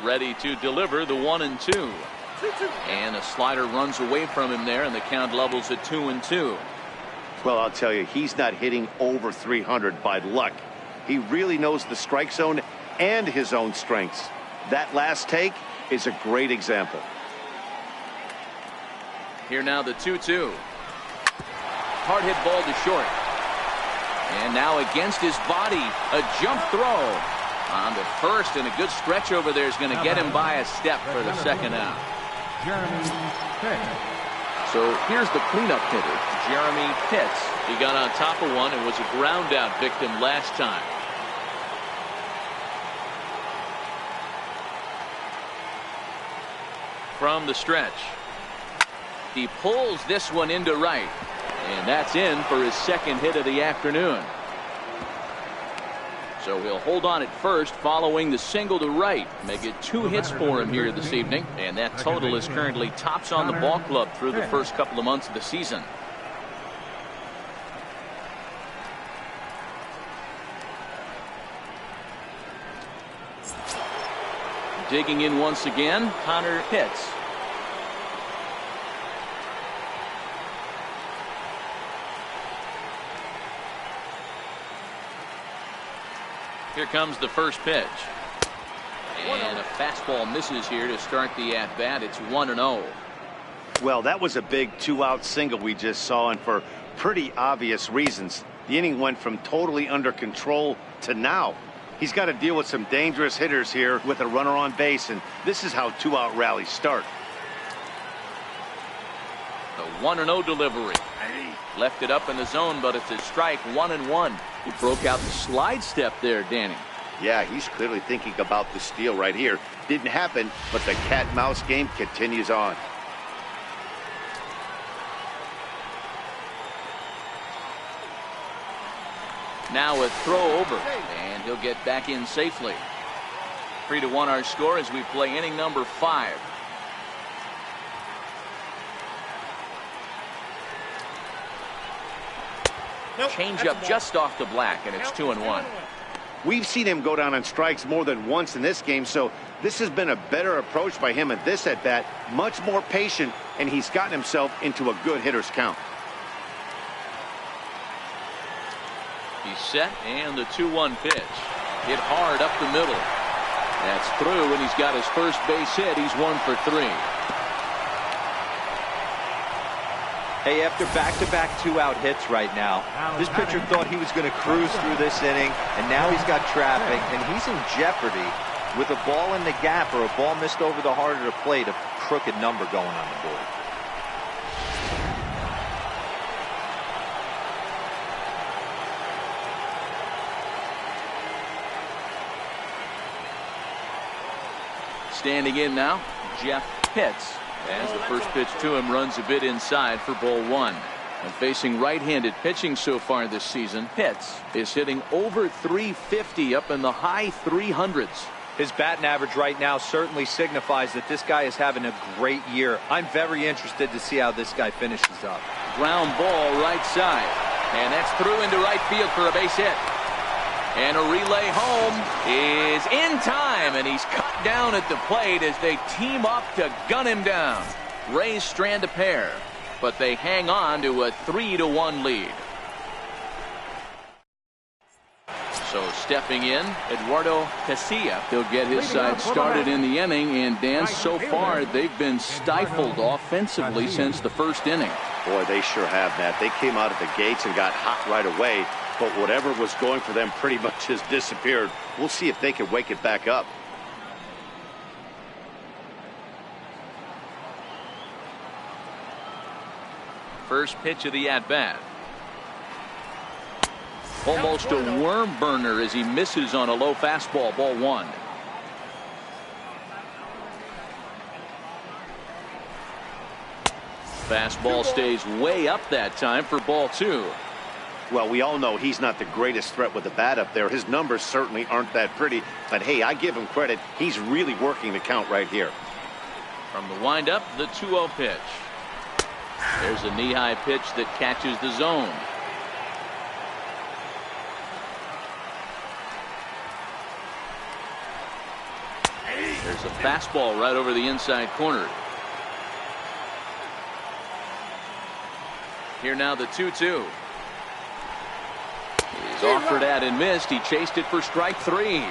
S1: Ready to deliver the 1-2. And a slider runs away from him there, and the count levels at 2-2.
S2: Well, I'll tell you, he's not hitting over 300 by luck. He really knows the strike zone and his own strengths. That last take is a great example.
S1: Here now the 2-2. Hard hit ball to short. And now against his body, a jump throw on the first, and a good stretch over there is going to get him by a step for the second out.
S4: Jeremy Pitts.
S1: So here's the cleanup hitter, Jeremy Pitts. He got on top of one and was a ground out victim last time. From the stretch, he pulls this one into right, and that's in for his second hit of the afternoon. So he'll hold on at first following the single to right. Make it 2 hits for him here this evening, and that total is currently tops on the ball club through the first couple of months of the season. Digging in once again, Connor Pitts. Here comes the first pitch. And a fastball misses here to start the at-bat. It's 1-0.
S2: Well, that was a big 2-out single we just saw, and for pretty obvious reasons. The inning went from totally under control to now. He's got to deal with some dangerous hitters here with a runner on base, and this is how 2-out rallies start.
S1: The 1-0 delivery. Left it up in the zone, but it's a strike. 1-1. He broke out the slide step there, Danny.
S2: Yeah, he's clearly thinking about the steal right here. Didn't happen, but the cat-mouse game continues on.
S1: Now a throw over, and he'll get back in safely. 3-1 our score as we play inning number 5. Change up just off the black, and it's 2-1.
S2: We've seen him go down on strikes more than once in this game, so this has been a better approach by him at this at-bat. Much more patient, and he's gotten himself into a good hitter's count.
S1: He's set, and the 2-1 pitch. Hit hard up the middle. That's through, and he's got his first base hit. He's 1 for 3.
S3: Hey, after back-to-back 2-out hits right now, this pitcher thought he was going to cruise through this inning, and now he's got traffic, and he's in jeopardy with a ball in the gap or a ball missed over the heart of the plate, a crooked number going on the board.
S1: Standing in now, Jeff Pitts. As the first pitch to him runs a bit inside for ball 1. And facing right-handed pitching so far this season, Pitts is hitting over 350 up in the high 300s.
S3: His batting average right now certainly signifies that this guy is having a great year. I'm very interested to see how this guy finishes up.
S1: Ground ball right side. And that's through into right field for a base hit. And a relay home is in time, and he's cut down at the plate as they team up to gun him down. Rays strand a pair, but they hang on to a 3-1 lead. So stepping in, Eduardo Casilla. He'll get his side started in the inning, and Dan, so far they've been stifled offensively since the first inning.
S2: Boy, they sure have, Matt. They came out of the gates and got hot right away, but whatever was going for them pretty much has disappeared. We'll see if they can wake it back up.
S1: First pitch of the at-bat. Almost a worm burner as he misses on a low fastball, ball 1. Fastball stays way up that time for ball 2.
S2: Well, we all know he's not the greatest threat with the bat up there. His numbers certainly aren't that pretty, but hey, I give him credit. He's really working the count right here.
S1: From the windup, the 2-0 pitch. There's a knee-high pitch that catches the zone. There's a fastball right over the inside corner. Here now the 2-2. He's offered at and missed. He chased it for strike 3.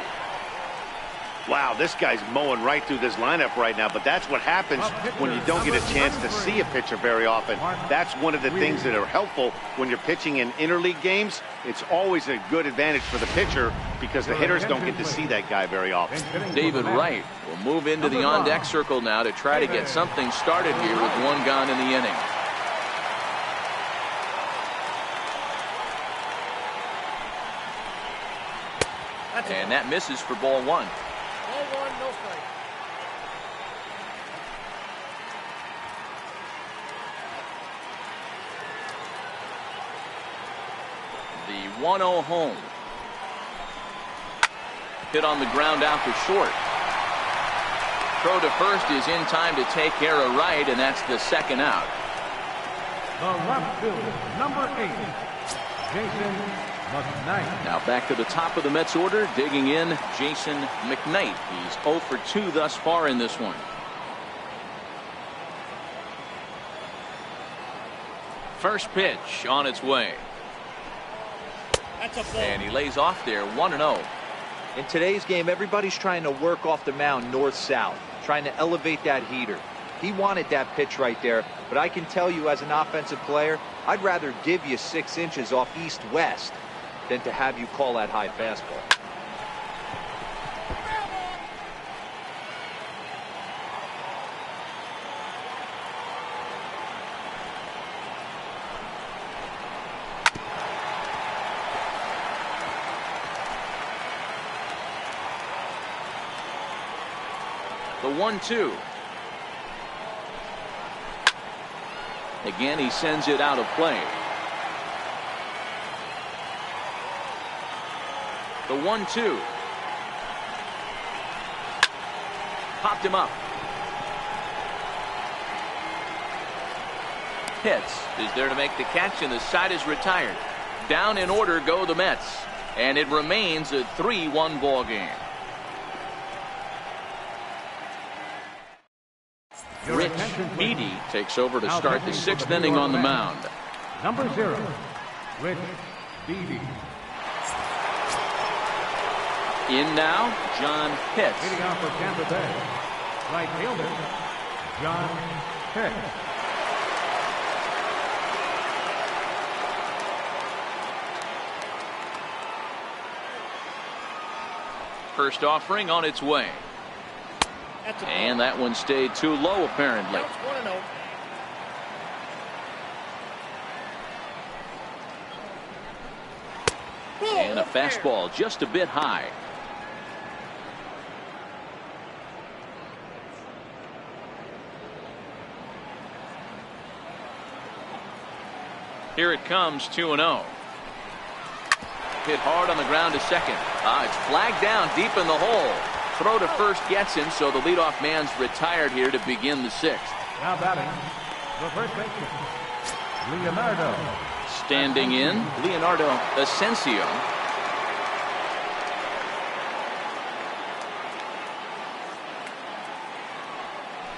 S2: Wow, this guy's mowing right through this lineup right now, but that's what happens when you don't get a chance to see a pitcher very often. That's one of the things that are helpful when you're pitching in interleague games. It's always a good advantage for the pitcher because the hitters don't get to see that guy very often.
S1: David Wright will move into the on-deck circle now to try to get something started here with one gone in the inning. And that misses for ball one.
S5: Ball one, no strike.
S1: The 1-0 home. Hit on the ground out to short. Throw to first is in time to take care of Wright, and that's the second out.
S4: The left fielder, number 8, Jason McKnight.
S1: Now back to the top of the Mets order, digging in, Jason McKnight. He's 0 for 2 thus far in this one. First pitch on its way.
S5: That's a ball.
S1: And he lays off there, 1-0.
S3: In today's game, everybody's trying to work off the mound north-south, trying to elevate that heater. He wanted that pitch right there, but I can tell you as an offensive player, I'd rather give you 6 inches off east-west than to have you call that high fastball.
S1: The 1-2. Again, he sends it out of play. The 1-2. Popped him up. Hits is there to make the catch, and the side is retired. Down in order go the Mets, and it remains a 3-1 ball game. Rich Beatty takes over to start the 6th inning on the mound.
S4: Number 0, Rich Beatty.
S1: In now, John Pitts.
S4: Leading off for Tampa Bay, right fielder, John Pitts.
S1: First offering on its way. And that one stayed too low, apparently.
S5: Counts 1-0.
S1: And a fastball just a bit high. Here it comes, 2-0. Hit hard on the ground to second. It's flagged down deep in the hole. Throw to first gets him, so the leadoff man's retired here to begin the 6th.
S4: Now batting, the first baseman, Leonardo.
S1: Standing in, Leonardo Asensio.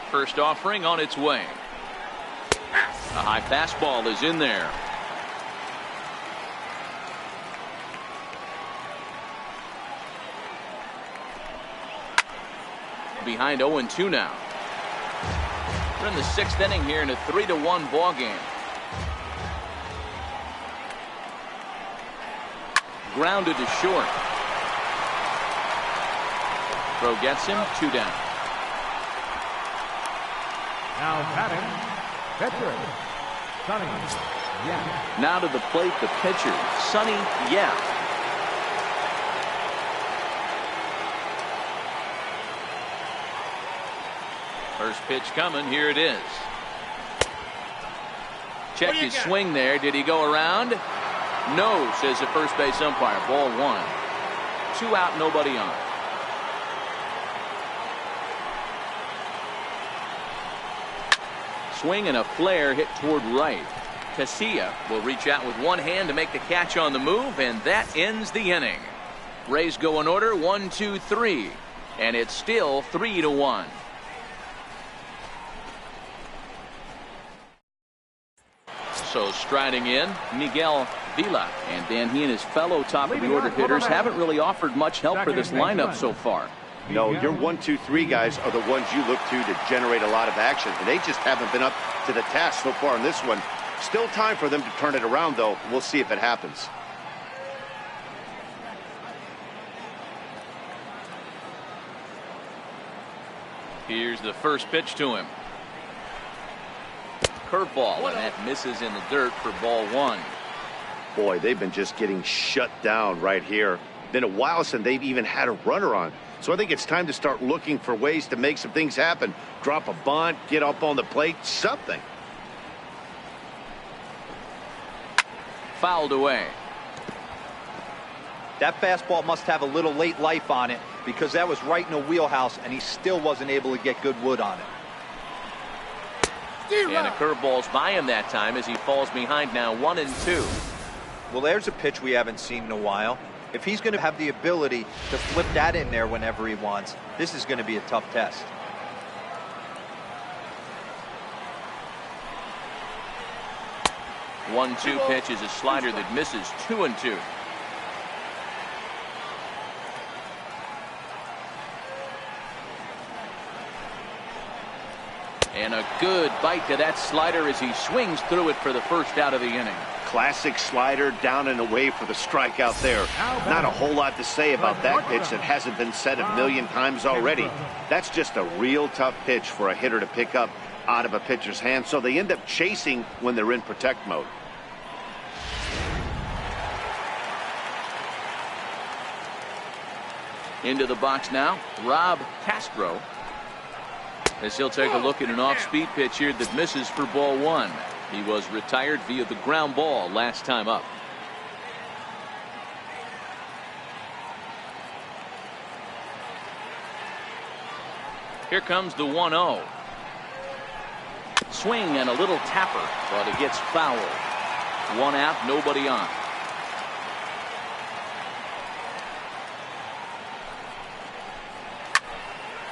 S1: First offering on its way. A high fastball is in there. Behind 0-2 now. We're in the 6th inning here in a 3-1 ball game. Grounded to short. Throw gets him, 2 down.
S4: Now batting, pitcher, Sonny Yap.
S1: Now to the plate, the pitcher, Sonny Yap. First pitch coming, here it is. Check his swing there. Did he go around? No, says the first base umpire. Ball 1. 2 out, nobody on. Swing and a flare hit toward right. Casilla will reach out with one hand to make the catch on the move, and that ends the inning. Rays go in order, 1, 2, 3, and it's still 3-1. So striding in, Miguel Vila, and then he and his fellow top of the order hitters haven't really offered much help for this lineup so far.
S2: No, your 1, 2, 3 guys are the ones you look to generate a lot of action, and they just haven't been up to the task so far in this one. Still time for them to turn it around, though. We'll see if it happens.
S1: Here's the first pitch to him. Curveball, and that misses in the dirt for ball 1.
S2: Boy, they've been just getting shut down right here. Been a while since they've even had a runner on. So I think it's time to start looking for ways to make some things happen. Drop a bunt, get up on the plate, something.
S1: Fouled away.
S3: That fastball must have a little late life on it, because that was right in the wheelhouse, and he still wasn't able to get good wood on it.
S1: And a curveball's by him that time as he falls behind now 1-2.
S3: Well, there's a pitch we haven't seen in a while. If he's going to have the ability to flip that in there whenever he wants, this is going to be a tough test.
S1: One-two pitch is a slider that misses. 2-2. And a good bite to that slider as he swings through it for the first out of the inning.
S2: Classic slider, down and away for the strikeout there. Not a whole lot to say about that pitch that hasn't been said a million times already. That's just a real tough pitch for a hitter to pick up out of a pitcher's hand, so they end up chasing when they're in protect mode.
S1: Into the box now, Rob Castro, as he'll take a look at an off-speed pitch here that misses for ball 1. He was retired via the ground ball last time up. Here comes the 1-0. Swing and a little tapper, but it gets fouled. 1 out, nobody on.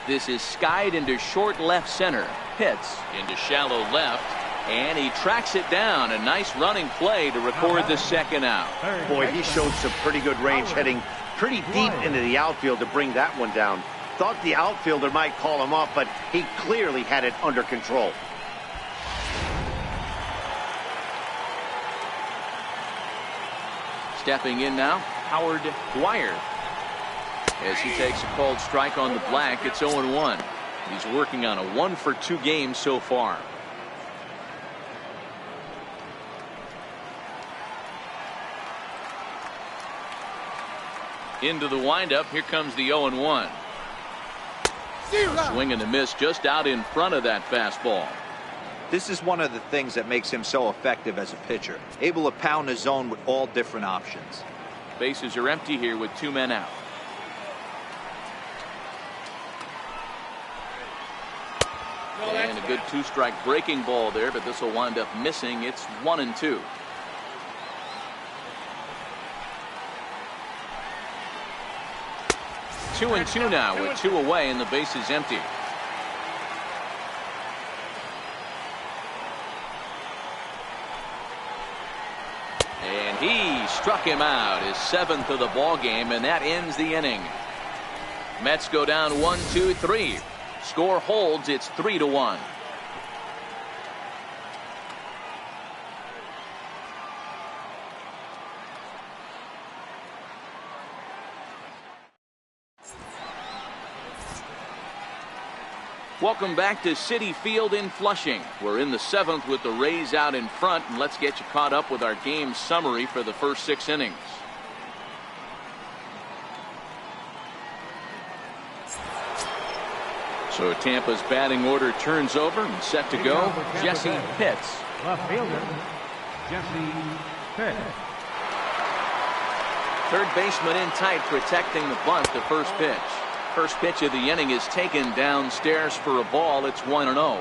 S1: This is skied into short left center. Pitts into shallow left, and he tracks it down. A nice running play to record the second out.
S2: Boy, he showed some pretty good range, heading pretty deep into the outfield to bring that one down. Thought the outfielder might call him off, but he clearly had it under control.
S1: Stepping in now, Howard Dwyer. As he takes a called strike on the black, it's 0-1. He's working on a 1-for-2 game so far. Into the windup, here comes the 0-1. Swing and a miss just out in front of that fastball.
S3: This is one of the things that makes him so effective as a pitcher, able to pound the zone with all different options.
S1: Bases are empty here with 2 men out. And a good 2-strike breaking ball there, but this will wind up missing. It's 1-2. Two and two now with 2 away and the base is empty. And he struck him out, his 7th of the ball game, and that ends the inning. Mets go down 1-2-3. Score holds, it's 3-1. Welcome back to Citi Field in Flushing. We're in the 7th with the Rays out in front, and let's get you caught up with our game summary for the first 6 innings. So Tampa's batting order turns over and set to go. Jesse Pitts.
S4: Left fielder, Jesse Pitts.
S1: Third baseman in tight, protecting the bunt. The first pitch. First pitch of the inning is taken downstairs for a ball. It's 1-0.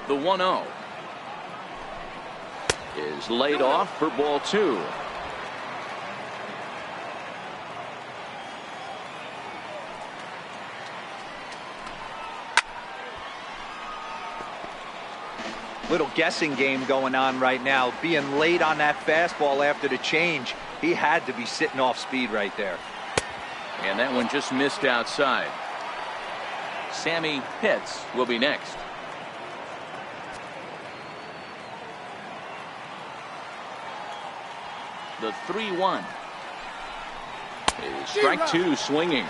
S1: The 1-0 is laid off for ball 2.
S3: Little guessing game going on right now. Being late on that fastball after the change, he had to be sitting off speed right there.
S1: And that one just missed outside. Sammy Pitts will be next. The 3-1 is strike two swinging.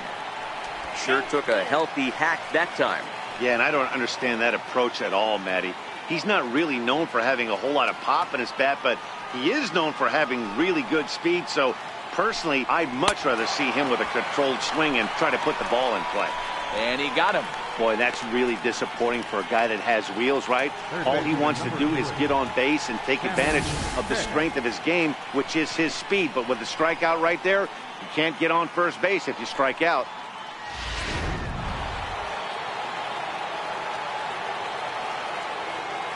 S1: Sure took a healthy hack that time.
S2: Yeah, and I don't understand that approach at all, Matty. He's not really known for having a whole lot of pop in his bat, but he is known for having really good speed. So personally, I'd much rather see him with a controlled swing and try to put the ball in play.
S1: And he got him.
S2: Boy, that's really disappointing for a guy that has wheels, right? All he wants to do is get on base and take advantage of the strength of his game, which is his speed. But with the strikeout right there, you can't get on first base if you strike out.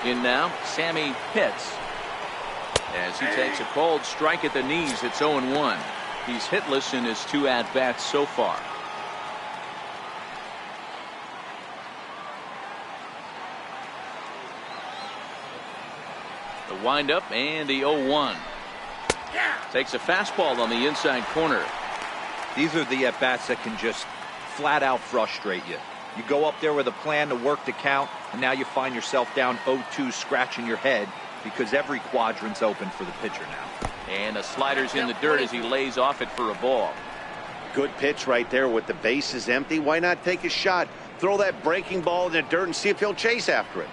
S1: In now, Sammy Pitts. As he takes a cold strike at the knees, it's 0-1. He's hitless in his 2 at-bats so far. The windup and the 0-1. Takes a fastball on the inside corner.
S3: These are the at-bats that can just flat out frustrate you. You go up there with a plan to work the count, and now you find yourself down 0-2 scratching your head because every quadrant's open for the pitcher now.
S1: And the slider's in the dirt as he lays off it for a ball.
S2: Good pitch right there with the bases empty. Why not take a shot? Throw that breaking ball in the dirt and see if he'll chase after it.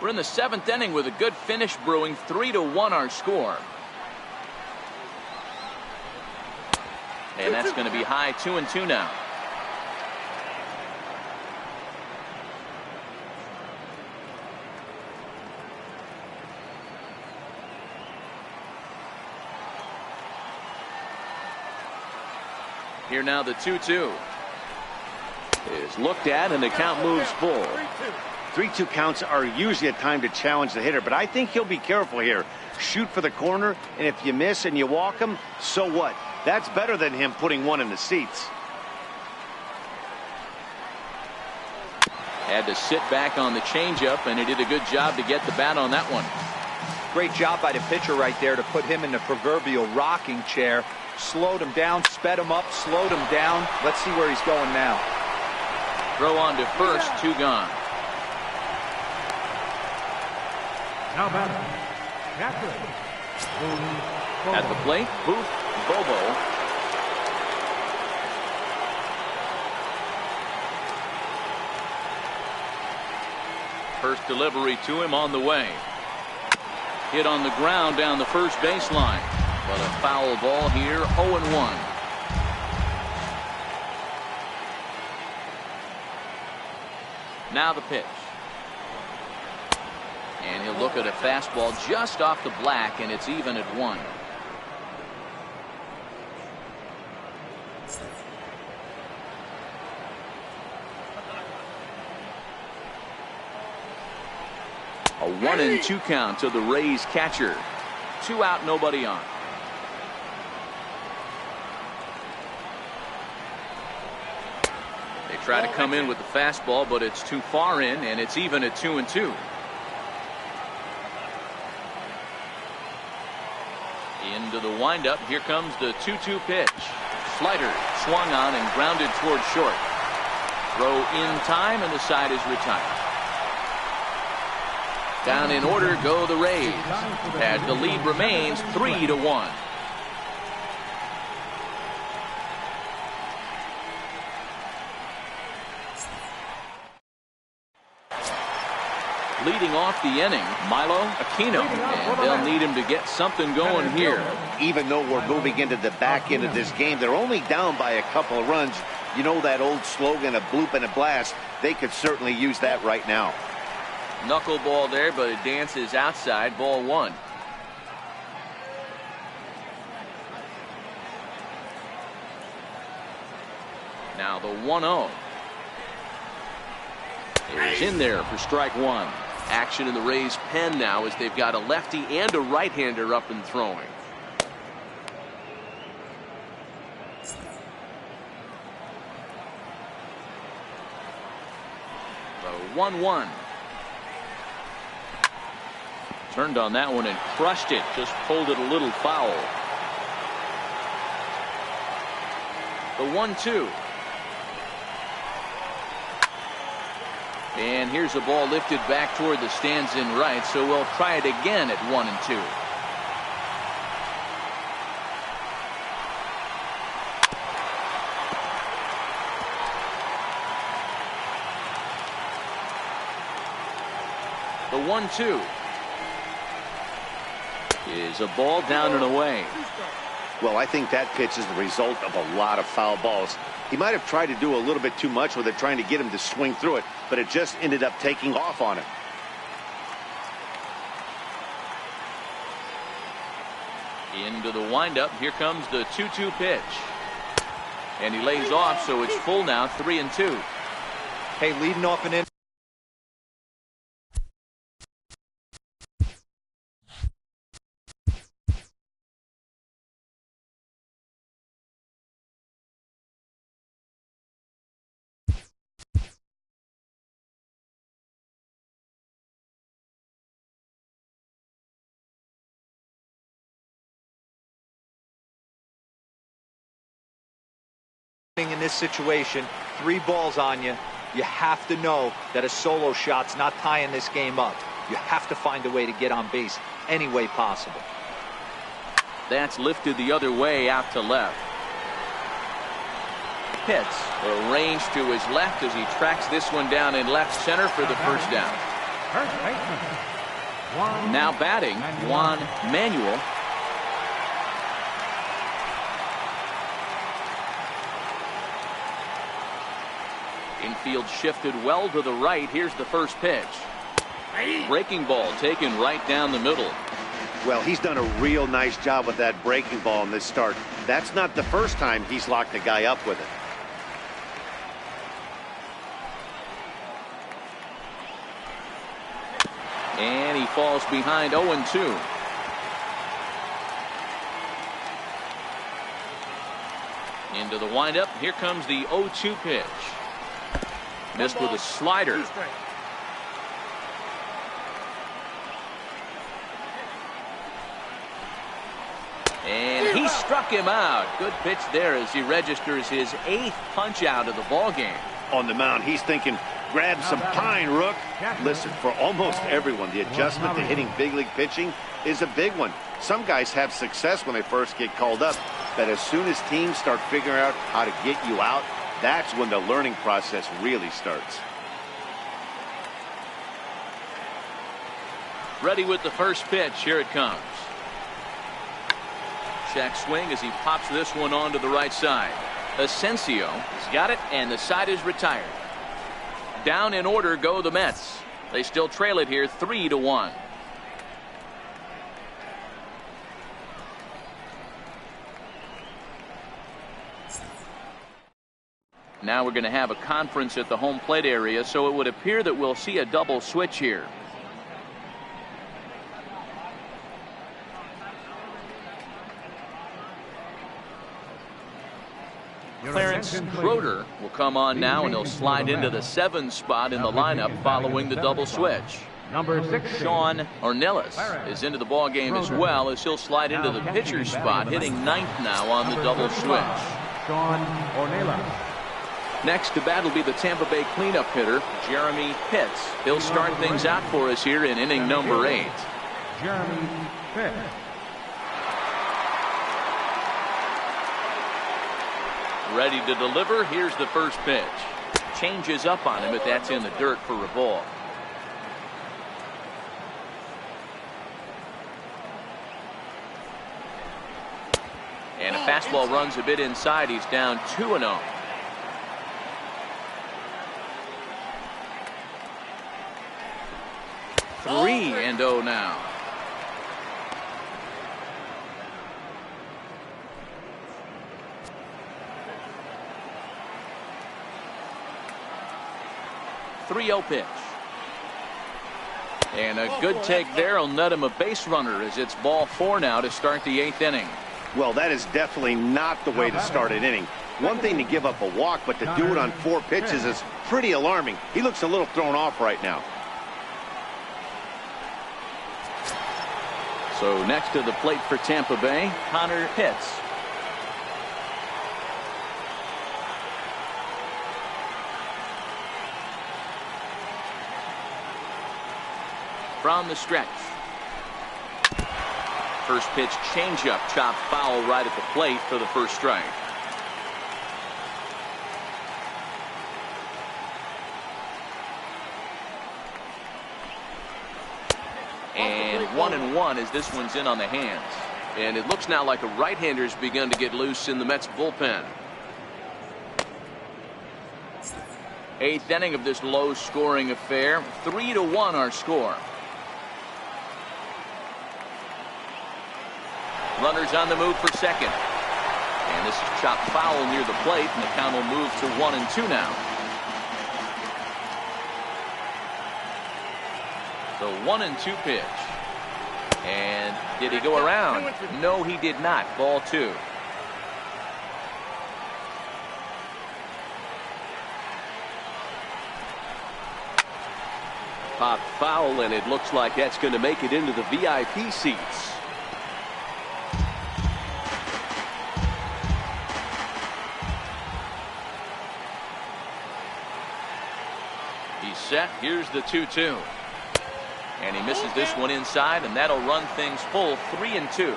S1: We're in the 7th inning with a good finish brewing. 3-1 our score. And that's going to be high. 2-2 now. Here now the 2-2 is looked at and the count moves full.
S2: 3-2 counts are usually a time to challenge the hitter, but I think he'll be careful here. Shoot for the corner, and if you miss and you walk him, so what? That's better than him putting one in the seats.
S1: Had to sit back on the changeup, and he did a good job to get the bat on that one.
S3: Great job by the pitcher right there to put him in the proverbial rocking chair. Slowed him down, sped him up, slowed him down. Let's see where he's going now.
S1: Throw on to first, 2 gone.
S4: Now batting, catcher,
S1: At the plate, Booth Bobo. First delivery to him on the way. Hit on the ground down the first baseline. But a foul ball here, 0-1. Now the pitch. And he'll look at a fastball just off the black, and it's even at 1. A 1-2 count to the Rays catcher. 2 out, nobody on. They try to come in with the fastball, but it's too far in, and it's even at 2-2. Into the windup. Here comes the 2-2 pitch. Slider swung on and grounded towards short. Throw in time, and the side is retired. Down in order go the Rays, as the lead remains 3-1. Leading off the inning, Milo Aquino, and they'll need him to get something going here.
S2: Even though we're moving into the back end of this game, they're only down by a couple of runs. You know that old slogan, a bloop and a blast. They could certainly use that right now.
S1: Knuckleball there, but it dances outside. Ball 1. Now the 1-0 is in there for strike 1. Action in the Rays' pen now as they've got a lefty and a right-hander up and throwing. The 1-1. Turned on that one and crushed it. Just pulled it a little foul. The 1-2. And here's a ball lifted back toward the stands in right, so we'll try it again at 1-2. The 1-2 is a ball down and away.
S2: Well, I think that pitch is the result of a lot of foul balls. He might have tried to do a little bit too much with it, trying to get him to swing through it, but it just ended up taking off on him.
S1: Into the windup. Here comes the 2-2 pitch. And he lays off, so it's full now, 3-2.
S3: Hey, leading off an inning. In this situation, 3 balls on you. You have to know that a solo shot's not tying this game up. You have to find a way to get on base any way possible.
S1: That's lifted the other way out to left. Hits arranged to his left as he tracks this one down in left center for the first down. Now batting, Juan Manuel. Infield shifted well to the right. Here's the first pitch. Breaking ball taken right down the middle.
S2: Well, he's done a real nice job with that breaking ball in this start. That's not the first time he's locked a guy up with it.
S1: And he falls behind 0-2. Into the windup. Here comes the 0-2 pitch. Missed with a slider. And he struck him out. Good pitch there as he registers his 8th punch out of the ball game.
S2: On the mound, he's thinking, grab some pine, Rook. Listen, for almost everyone, the adjustment to hitting big league pitching is a big one. Some guys have success when they first get called up, but as soon as teams start figuring out how to get you out, that's when the learning process really starts.
S1: Ready with the first pitch. Here it comes. Check swing as he pops this one onto the right side. Asensio has got it, and the side is retired. Down in order go the Mets. They still trail it here 3-1. Now we're going to have a conference at the home plate area, so it would appear that we'll see a double switch here. Clarence Schroeder will come on now, and he'll slide into the 7th spot in the lineup following the double switch.
S4: Number 6,
S1: Sean Ornelas is into the ball game as well, as he'll slide into the pitcher's spot, hitting 9th now on the double switch.
S4: Sean Ornelas.
S1: Next to bat will be the Tampa Bay cleanup hitter, Jeremy Pitts. He'll start things out for us here in inning number 8.
S4: Jeremy Pitts.
S1: Ready to deliver. Here's the first pitch. Changes up on him, but that's in the dirt for a ball. And a fastball runs a bit inside. He's down 2-0. Three and 0 now. .30 pitch. And a good take there will net him a base runner, as it's ball 4 now to start the 8th inning.
S2: Well, that is definitely not the way to start an inning. One thing to give up a walk, but to do it on 4 pitches is pretty alarming. He looks a little thrown off right now.
S1: So next to the plate for Tampa Bay, Connor Pitts. From the stretch. First pitch changeup chopped foul right at the plate for the first strike. And 1-1 as this one's in on the hands. And it looks now like a right-hander's begun to get loose in the Mets bullpen. 8th inning of this low-scoring affair. 3-1 our score. Runners on the move for second. And this is chopped foul near the plate, and the count will move to 1-2 now. The 1-2 pitch. And did he go around? No, he did not. Ball 2. Popped foul, and it looks like that's going to make it into the VIP seats. He's set. Here's the 2-2. And he misses this one inside, and that'll run things full 3-2.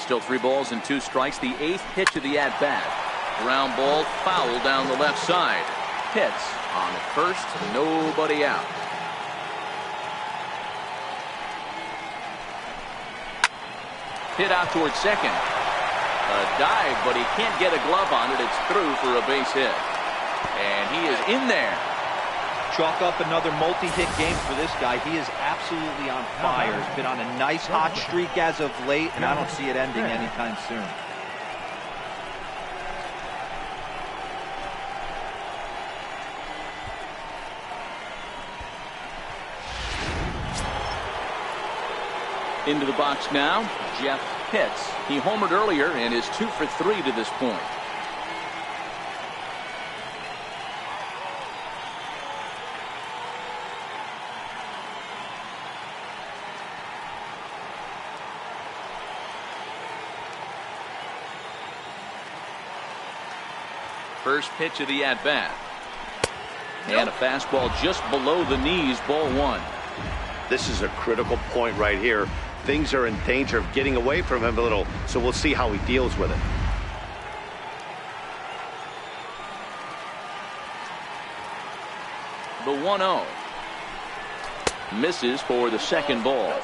S1: Still 3 balls and 2 strikes. The 8th pitch of the at-bat. Ground ball foul down the left side. Pitts on the first, nobody out. Hit out towards second. A dive, but he can't get a glove on it. It's through for a base hit. And he is in there.
S3: Chalk up another multi-hit game for this guy. He is absolutely on fire. He's been on a nice hot streak as of late, and I don't see it ending anytime soon. Into the box now, Jeff Pitts. He homered earlier and is 2 for 3 to this point. First pitch of the at-bat. And a fastball just below the knees, ball 1.
S2: This is a critical point right here. Things are in danger of getting away from him a little, so we'll see how he deals with it.
S1: The 1-0. Misses for the second ball.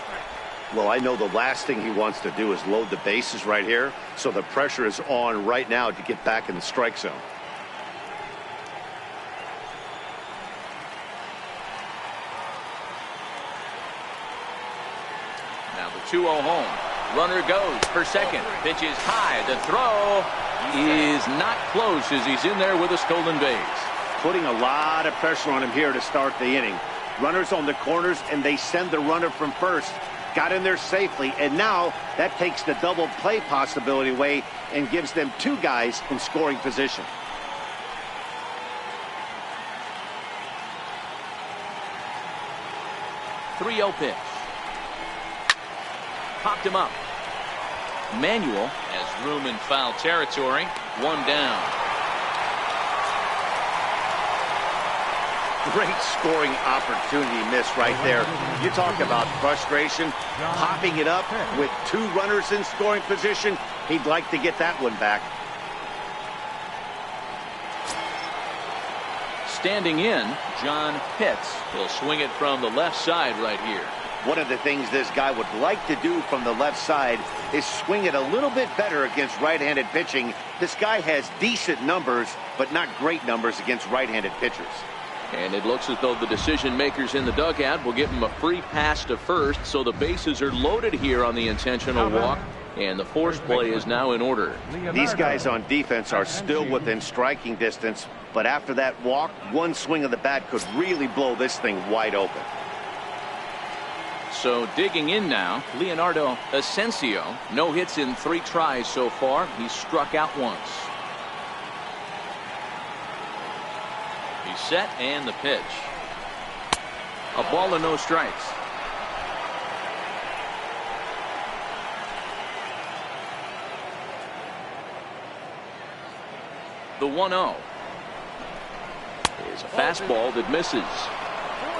S2: Well, I know the last thing he wants to do is load the bases right here, so the pressure is on right now to get back in the strike zone.
S1: Now the 2-0 home. Runner goes for second. Pitch is high. The throw is not close as he's in there with a stolen base.
S2: Putting a lot of pressure on him here to start the inning. Runners on the corners, and they send the runner from first. Got in there safely, and now that takes the double play possibility away and gives them 2 guys in scoring position.
S1: .30 pitch. Popped him up. Manuel has room in foul territory. 1 down.
S2: Great scoring opportunity missed right there. You talk about frustration, popping it up with 2 runners in scoring position. He'd like to get that one back.
S1: Standing in, John Pitts will swing it from the left side right here.
S2: One of the things this guy would like to do from the left side is swing it a little bit better against right-handed pitching. This guy has decent numbers, but not great numbers against right-handed pitchers.
S1: And it looks as though the decision makers in the dugout will give him a free pass to first, so the bases are loaded here on the intentional walk, and the force play is now in order.
S2: These guys on defense are still within striking distance, but after that walk, one swing of the bat could really blow this thing wide open.
S1: So digging in now, Leonardo Asensio. No hits in 3 tries so far. He's struck out once. He's set and the pitch. A ball and no strikes. The 1-0 is a fastball that misses.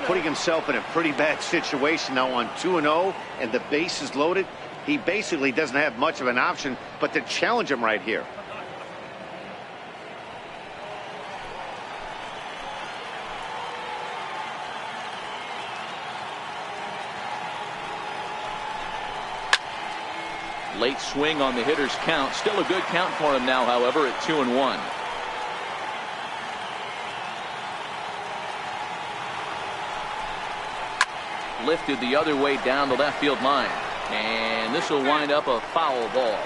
S2: Putting himself in a pretty bad situation now on 2-0 and the base is loaded. He basically doesn't have much of an option but to challenge him right here.
S1: Late swing on the hitter's count. Still a good count for him now, however, at 2-1. Lifted the other way down the left field line. And this will wind up a foul ball.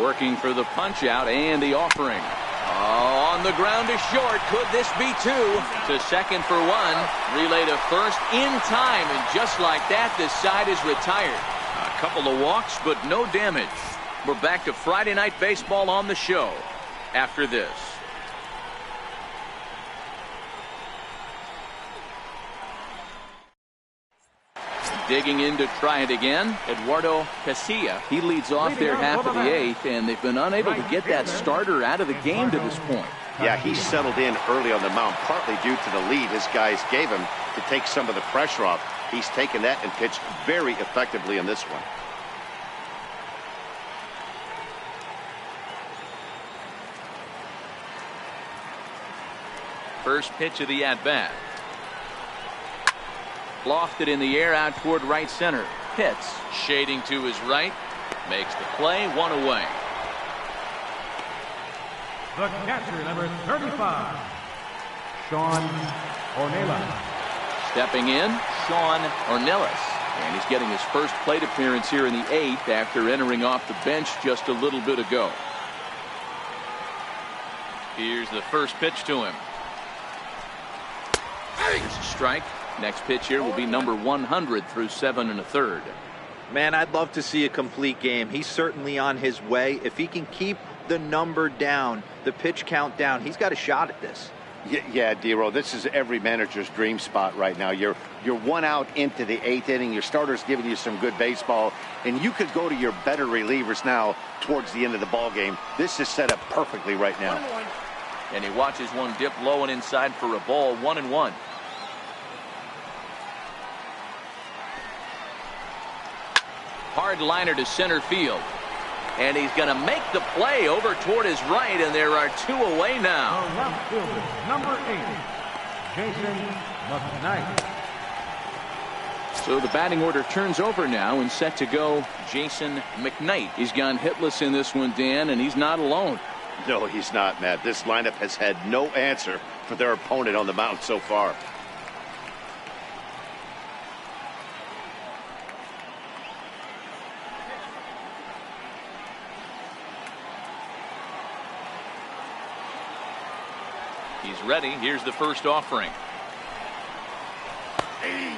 S1: Working for the punch out and the offering. Oh, on the ground to short. Could this be 2? To second for 1. Relay to first in time. And just like that, the side is retired. A couple of walks, but no damage. We're back to Friday Night Baseball on the show after this. Digging in to try it again, Eduardo Casilla. He leads off their half of the 8th, and they've been unable to get that starter out of the game to this point.
S2: Yeah, he settled in early on the mound, partly due to the lead his guys gave him to take some of the pressure off. He's taken that and pitched very effectively in this one.
S1: First pitch of the at-bat. Lofted in the air out toward right center. Hits. Shading to his right. Makes the play. 1 away.
S4: The catcher, number 35, Sean Ornelas.
S1: Stepping in, Sean Ornelas. And he's getting his first plate appearance here in the 8th after entering off the bench just a little bit ago. Here's the first pitch to him. There's a strike. Next pitch here will be number 100 through 7 1/3.
S3: Man, I'd love to see a complete game. He's certainly on his way. If he can keep the number down, the pitch count down, he's got a shot at this.
S2: Yeah, Dero, this is every manager's dream spot right now. You're 1 out into the 8th inning. Your starter's giving you some good baseball, and you could go to your better relievers now towards the end of the ball game. This is set up perfectly right now.
S5: 1-1.
S1: And he watches one dip low and inside for a ball. 1-1. Hard liner to center field. And he's going to make the play over toward his right, and there are 2 away now.
S4: The left fielder, number 8, Jason McKnight.
S1: So the batting order turns over now and set to go Jason McKnight. He's gone hitless in this one, Dan, and he's not alone.
S2: No, he's not, Matt. This lineup has had no answer for their opponent on the mound so far.
S1: He's ready. Here's the first offering.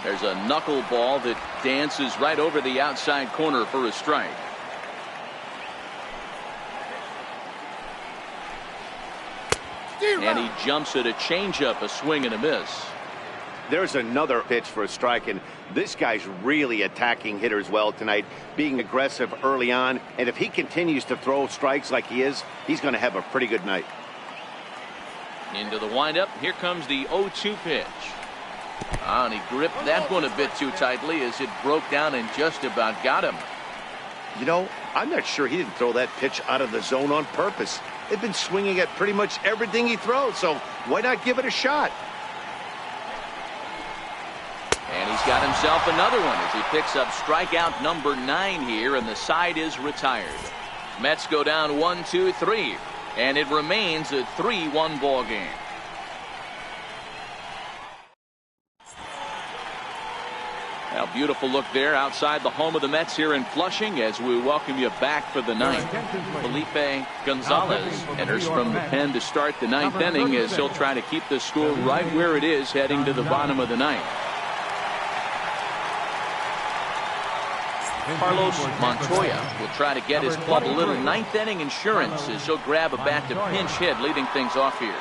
S1: There's a knuckleball that dances right over the outside corner for a strike. And he jumps at a changeup, a swing and a miss.
S2: There's another pitch for a strike, and this guy's really attacking hitters well tonight, being aggressive early on. And if he continues to throw strikes like he is, he's going to have a pretty good night.
S1: Into the windup. Here comes the 0-2 pitch. And he gripped that one a bit too tightly as it broke down and just about got him.
S2: You know, I'm not sure he didn't throw that pitch out of the zone on purpose. They've been swinging at pretty much everything he throws, so why not give it a shot?
S1: And he's got himself another one as he picks up strikeout number 9 here, and the side is retired. Mets go down 1-2-3. And it remains a 3-1 ball game. A beautiful look there outside the home of the Mets here in Flushing as we welcome you back for the ninth. Felipe Gonzalez enters from the pen to start the ninth inning as he'll try to keep the score right where it is heading to the bottom of the ninth. Carlos Montoya will try to get his club a little ninth inning insurance as he'll grab a bat to pinch hit, leading things off here.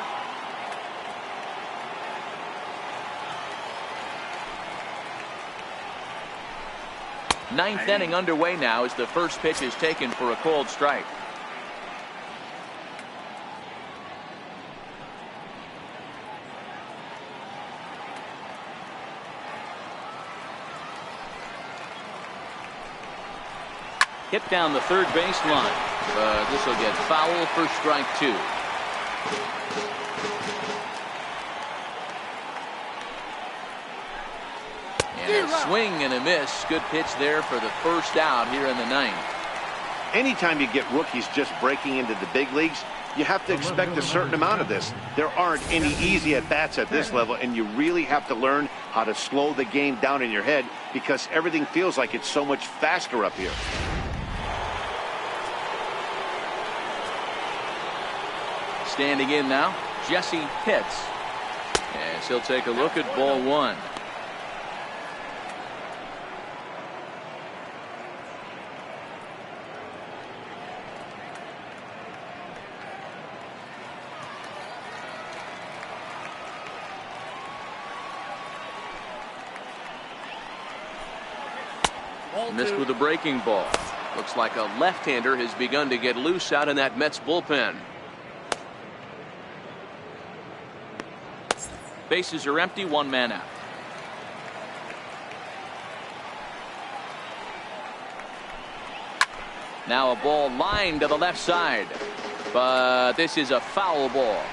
S1: Ninth inning underway now as the first pitch is taken for a cold strike. Hit down the third base line. This will get foul for strike two. And a swing and a miss. Good pitch there for the first out here in the ninth.
S2: Anytime you get rookies just breaking into the big leagues, you have to expect a certain amount of this. There aren't any easy at-bats at this level, and you really have to learn how to slow the game down in your head because everything feels like it's so much faster up here.
S1: Standing in now, Jesse Pitts. As he'll take a look at ball one. Missed with a breaking ball. Looks like a left-hander has begun to get loose out in that Mets bullpen. Bases are empty, one man out. Now a ball lined to the left side, but this is a foul ball.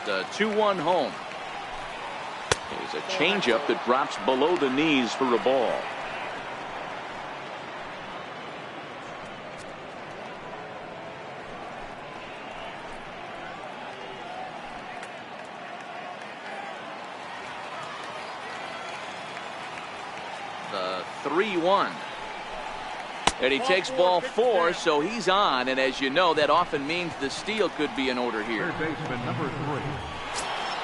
S1: The 2-1 home. There's a changeup that drops below the knees for a ball. The 3-1. And he takes ball four, so he's on. And as you know, that often means the steal could be in order here.
S4: Third baseman number 3,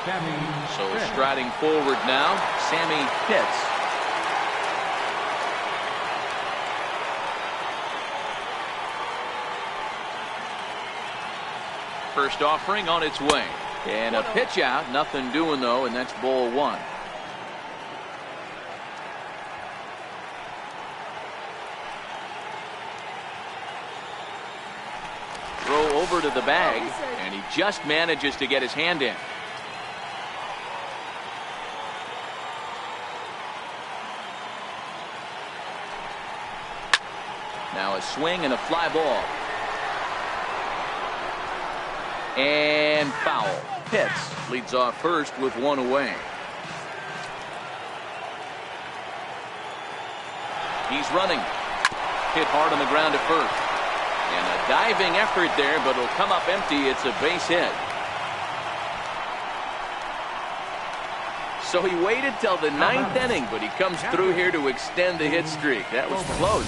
S4: Sammy
S1: So
S4: Pitts.
S1: striding forward now, Sammy Pitts. First offering on its way. And a pitch out, nothing doing though, and that's ball one. Throw over to the bag, and he just manages to get his hand in. Now a swing and a fly ball. And foul. Pitts leads off first with one away. He's running. Hit hard on the ground at first. And a diving effort there, but it'll come up empty. It's a base hit. So he waited till the ninth inning, but he comes through here to extend the hit streak. That was close.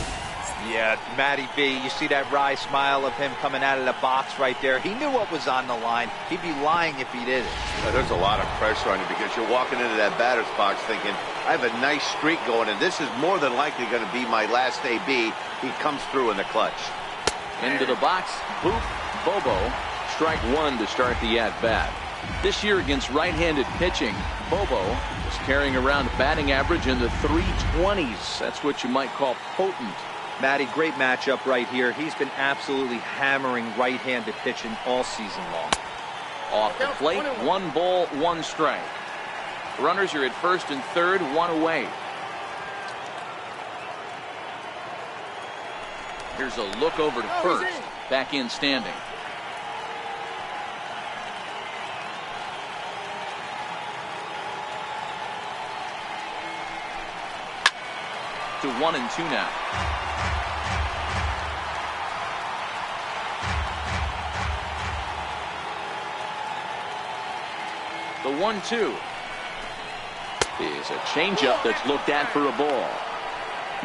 S3: Yeah, Matty B, you see that wry smile of him coming out of the box right there. He knew what was on the line. He'd be lying if he didn't.
S2: Yeah, there's a lot of pressure on you because you're walking into that batter's box thinking, I have a nice streak going, and this is more than likely going to be my last AB. He comes through in the clutch.
S1: Into the box, Boop Bobo. Strike one to start the at-bat. This year against right-handed pitching, Bobo is carrying around a batting average in the 320s. That's what you might call potent.
S3: Matty, great matchup right here. He's been absolutely hammering right-handed pitching all season long.
S1: Off the plate, 1 ball, 1 strike. Runners are at first and third, 1 away. Here's a look over to first. Back in standing. To 1-2 now. The 1-2 is a changeup that's looked at for a ball.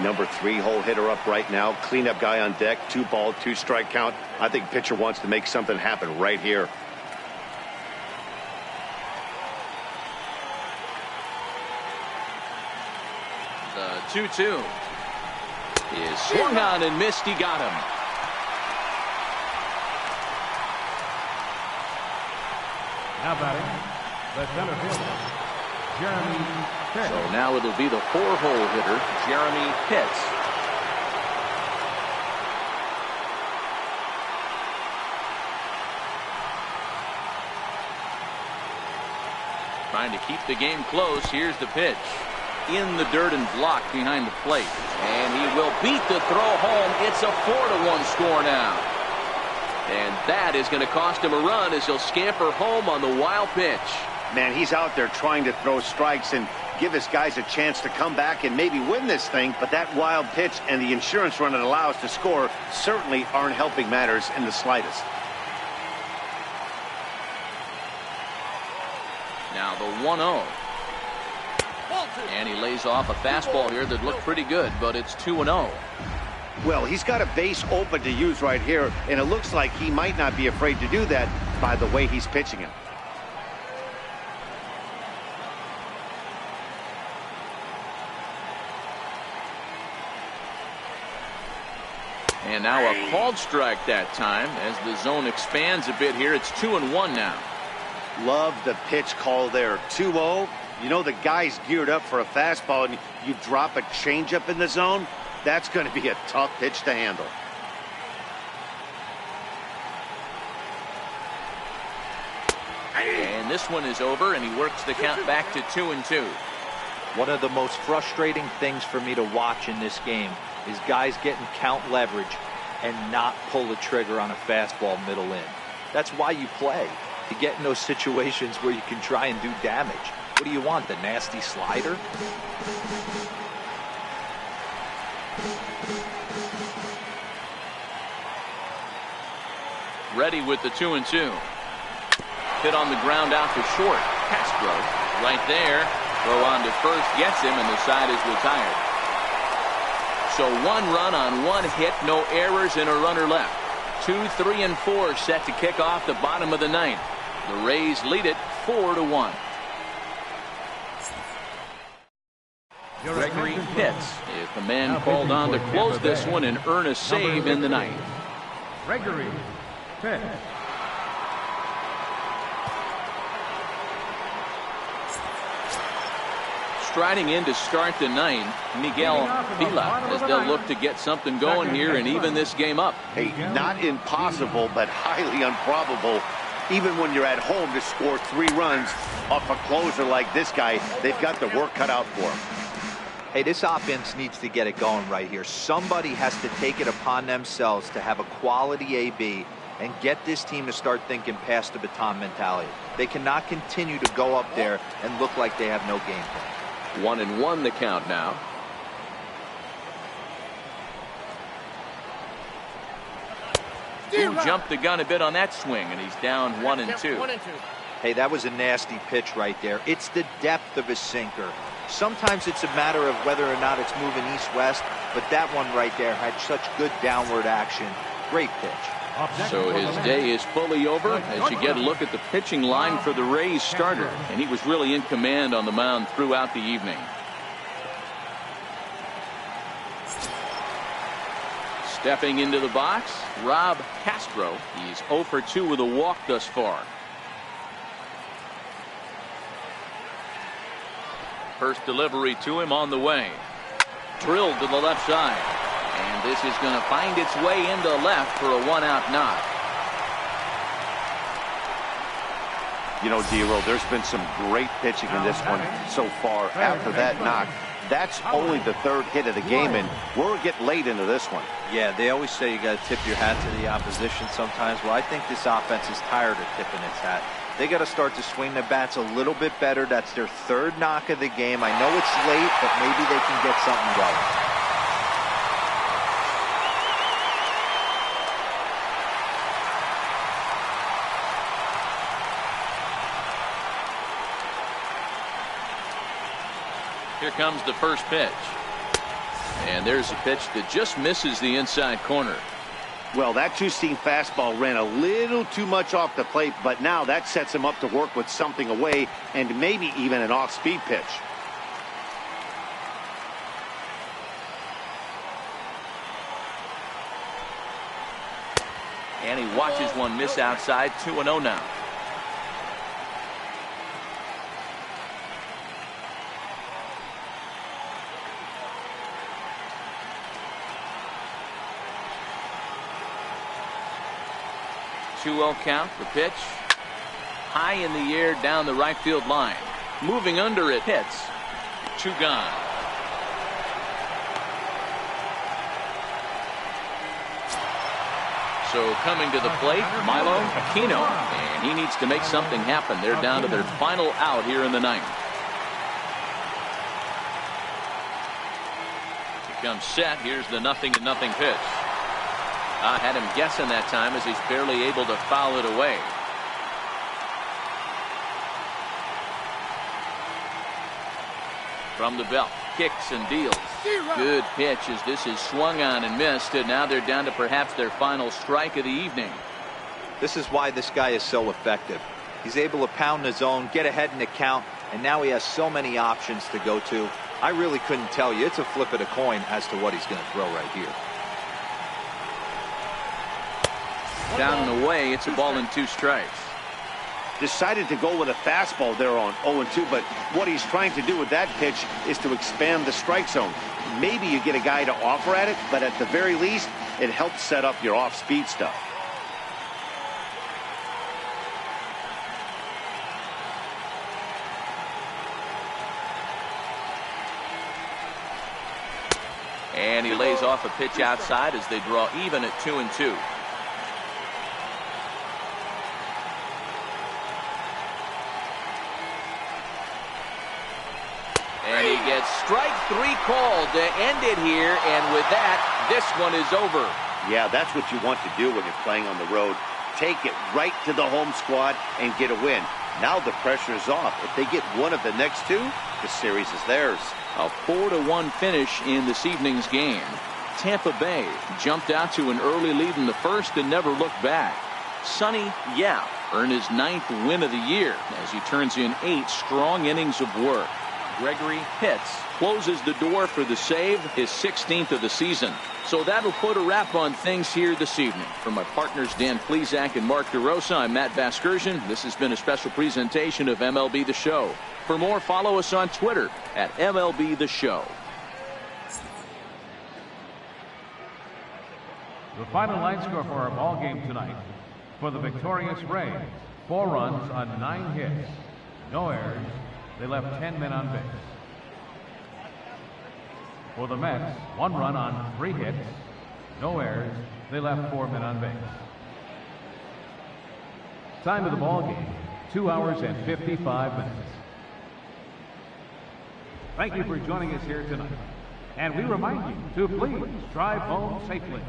S2: Number 3 hole hitter up right now. Cleanup guy on deck. 2 ball, 2 strike count. I think pitcher wants to make something happen right here.
S1: The 2-2 is swung on and missed. He got him.
S4: Now batting, the center fielder, Jeremy Pitts.
S1: So now it'll be the 4-hole hitter, Jeremy Pitts. Trying to keep the game close. Here's the pitch. In the dirt and blocked behind the plate. And he will beat the throw home. It's a 4-1 score now. And that is going to cost him a run as he'll scamper home on the wild pitch.
S2: Man, he's out there trying to throw strikes and give his guys a chance to come back and maybe win this thing. But that wild pitch and the insurance run it allows to score certainly aren't helping matters in the slightest.
S1: Now the 1-0. And he lays off a fastball here that looked pretty good, but it's 2-0.
S2: Well, he's got a base open to use right here, and it looks like he might not be afraid to do that by the way he's pitching him.
S1: And now a called strike that time as the zone expands a bit here. It's 2-1 now.
S2: Love the pitch call there. 2-0. You know the guy's geared up for a fastball, and you drop a changeup in the zone. That's going to be a tough pitch to handle.
S1: And this one is over, and he works the count back to 2-2.
S3: One of the most frustrating things for me to watch in this game is guys getting count leverage and not pull the trigger on a fastball middle in. That's why you play, to get in those situations where you can try and do damage. What do you want, the nasty slider?
S1: Ready with the 2-2. Hit on the ground out to short. Castro right there. Throw on to first, gets him, and the side is retired. So 1 run on 1 hit, no errors, and a runner left. 2, 3, and 4 set to kick off the bottom of the 9th. The Rays lead it 4-1. Gregory Pitts is the man called on to close this one and earn a save in the 9th.
S4: Gregory Pitts.
S1: Striding in to start the 9th, Miguel Vila, as they'll look to get something going here and even this game up.
S2: Hey, not impossible, but highly improbable. Even when you're at home to score 3 runs off a closer like this guy, they've got the work cut out for him.
S3: Hey, this offense needs to get it going right here. Somebody has to take it upon themselves to have a quality AB and get this team to start thinking past the baton mentality. They cannot continue to go up there and look like they have no game plan.
S1: 1-1 the count now. Ooh, jumped the gun a bit on that swing, and he's down 1-2.
S5: 1-2.
S3: Hey, that was a nasty pitch right there. It's the depth of his sinker. Sometimes it's a matter of whether or not it's moving east-west, but that one right there had such good downward action. Great pitch.
S1: So his day is fully over as you get a look at the pitching line for the Rays starter. And he was really in command on the mound throughout the evening. Stepping into the box, Rob Castro. He's 0 for 2 with a walk thus far. First delivery to him on the way. Drilled to the left side. And this is going to find its way into left for a 1-out knock.
S2: You know, D-Roll, there's been some great pitching in this one so far. After that knock, that's only the 3rd hit of the game, and we're getting late into this one.
S3: Yeah, they always say you got to tip your hat to the opposition sometimes. Well, I think this offense is tired of tipping its hat. They got to start to swing the bats a little bit better. That's their 3rd knock of the game. I know it's late, but maybe they can get something going.
S1: Here comes the first pitch. And there's a pitch that just misses the inside corner.
S2: Well, that two-seam fastball ran a little too much off the plate, but now that sets him up to work with something away and maybe even an off-speed pitch.
S1: And he watches one miss outside. 2-0 now. Count. The pitch high in the air down the right field line. Moving under it. Hits. 2 gone. So coming to the plate, Milo Aquino, and he needs to make something happen. They're down to their final out here in the 9th. He comes set. Here's the 0-0 pitch. I had him guessing that time as he's barely able to foul it away. From the belt, kicks and deals. Good pitch as this is swung on and missed, and now they're down to perhaps their final strike of the evening.
S3: This is why this guy is so effective. He's able to pound the zone, get ahead in the count, and now he has so many options to go to. I really couldn't tell you. It's a flip of the coin as to what he's going to throw right here.
S1: Down and away, it's a ball and 2 strikes.
S2: Decided to go with a fastball there on 0-2, but what he's trying to do with that pitch is to expand the strike zone. Maybe you get a guy to offer at it, but at the very least, it helps set up your off-speed stuff.
S1: And he lays off a pitch outside as they draw even at 2-2. And he gets strike 3 called to end it here, and with that, this one is over.
S2: Yeah, that's what you want to do when you're playing on the road. Take it right to the home squad and get a win. Now the pressure is off. If they get one of the next 2, the series is theirs.
S1: A 4-1 finish in this evening's game. Tampa Bay jumped out to an early lead in the first and never looked back. Sonny Yap earned his 9th win of the year as he turns in 8 strong innings of work. Gregory Pitts closes the door for the save, his 16th of the season. So that'll put a wrap on things here this evening. For my partners Dan Plesac and Mark DeRosa, I'm Matt Vasgersian. This has been a special presentation of MLB The Show. For more, follow us on Twitter at MLB The Show.
S4: The final line score for our ball game tonight: for the victorious Rays, 4 runs on 9 hits, no errors. They left 10 men on base. For the Mets, 1 run on 3 hits, no errors. They left 4 men on base. Time of the ball game, 2 hours and 55 minutes. Thank you for joining us here tonight. And we remind you to please drive home safely.